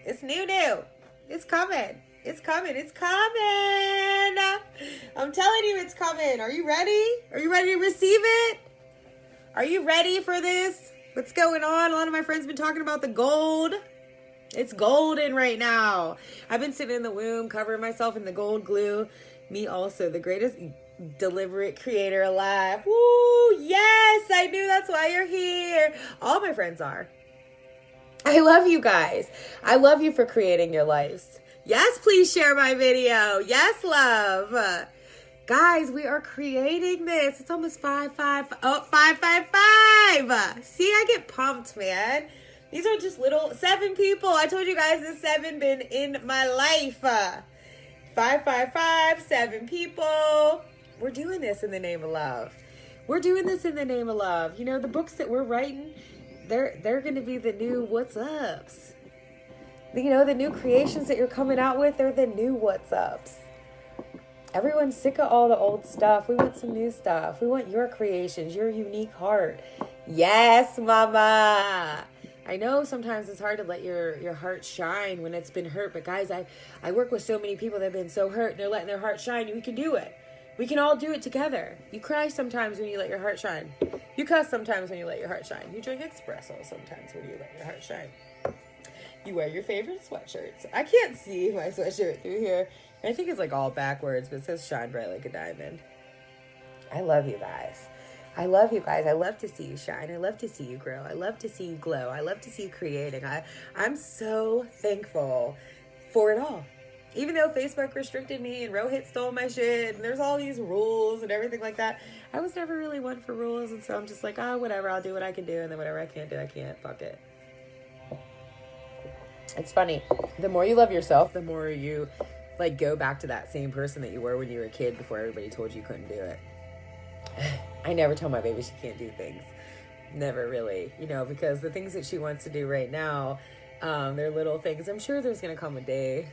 It's new. It's coming. It's coming. It's coming. I'm telling you, it's coming. Are you ready? Are you ready to receive it? Are you ready for this? What's going on? A lot of my friends have been talking about the gold. It's golden right now. I've been sitting in the womb, covering myself in the gold glue. Me also, the greatest deliberate creator alive. Woo! Yes, I knew that's why you're here. All my friends are. I love you guys. I love you for creating your lives. Yes, please share my video. Yes, love. Guys, we are creating this. It's almost 555. See, I get pumped, man. These are just little 7 people. I told you guys the 7 been in my life. 555, 7 people. We're doing this in the name of love. We're doing this in the name of love. You know, the books that we're writing, they're going to be the new what's ups. You know, the new creations that you're coming out with, they're the new what's ups. Everyone's sick of all the old stuff. We want some new stuff. We want your creations, your unique heart. Yes, mama. I know sometimes it's hard to let your heart shine when it's been hurt. But guys, I work with so many people that have been so hurt and they're letting their heart shine. We can do it. We can all do it together. You cry sometimes when you let your heart shine. You cuss sometimes when you let your heart shine. You drink espresso sometimes when you let your heart shine. You wear your favorite sweatshirts. I can't see my sweatshirt through here. I think it's like all backwards, but it says shine bright like a diamond. I love you guys. I love you guys. I love to see you shine. I love to see you grow. I love to see you glow. I love to see you creating. I'm so thankful for it all. Even though Facebook restricted me and Rohit stole my shit and there's all these rules and everything like that, I was never really one for rules. And so I'm just like, oh, whatever. I'll do what I can do. And then whatever I can't do, I can't. Fuck it. It's funny. The more you love yourself, the more you like go back to that same person that you were when you were a kid before everybody told you couldn't do it. I never tell my baby she can't do things. Never really, because the things that she wants to do right now, they're little things. I'm sure there's going to come a day.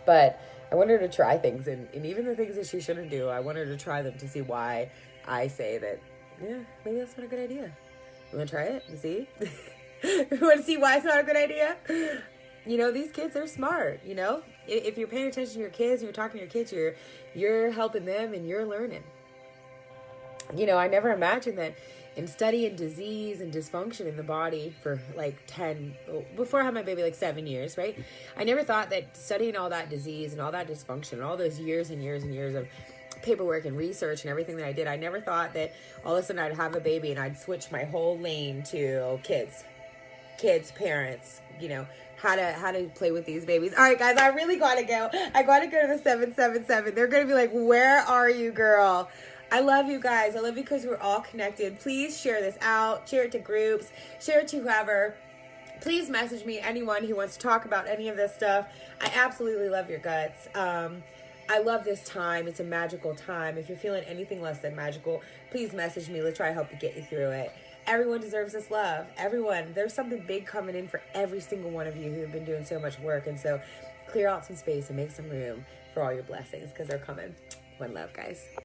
But I want her to try things. And even the things that she shouldn't do, I want her to try them to see why I say that, yeah, maybe that's not a good idea. You want to try it and see? You want to see why it's not a good idea? These kids are smart, If you're paying attention to your kids and you're talking to your kids, you're helping them and you're learning. I never imagined that in studying disease and dysfunction in the body for before I had my baby, 7 years, right? I never thought that studying all that disease and all that dysfunction and all those years and years and years of paperwork and research and everything that I did, I never thought that all of a sudden I'd have a baby and I'd switch my whole lane to kids, parents, how to play with these babies. All right, guys, I really gotta go. I gotta go to the 777. They're gonna be like, where are you, girl? I love you guys. I love you because we're all connected. Please share this out. Share it to groups. Share it to whoever. Please message me, anyone who wants to talk about any of this stuff. I absolutely love your guts. I love this time. It's a magical time. If you're feeling anything less than magical, please message me. Let's try to help you get you through it. Everyone deserves this love. Everyone. There's something big coming in for every single one of you who have been doing so much work. And so clear out some space and make some room for all your blessings because they're coming. One love, guys.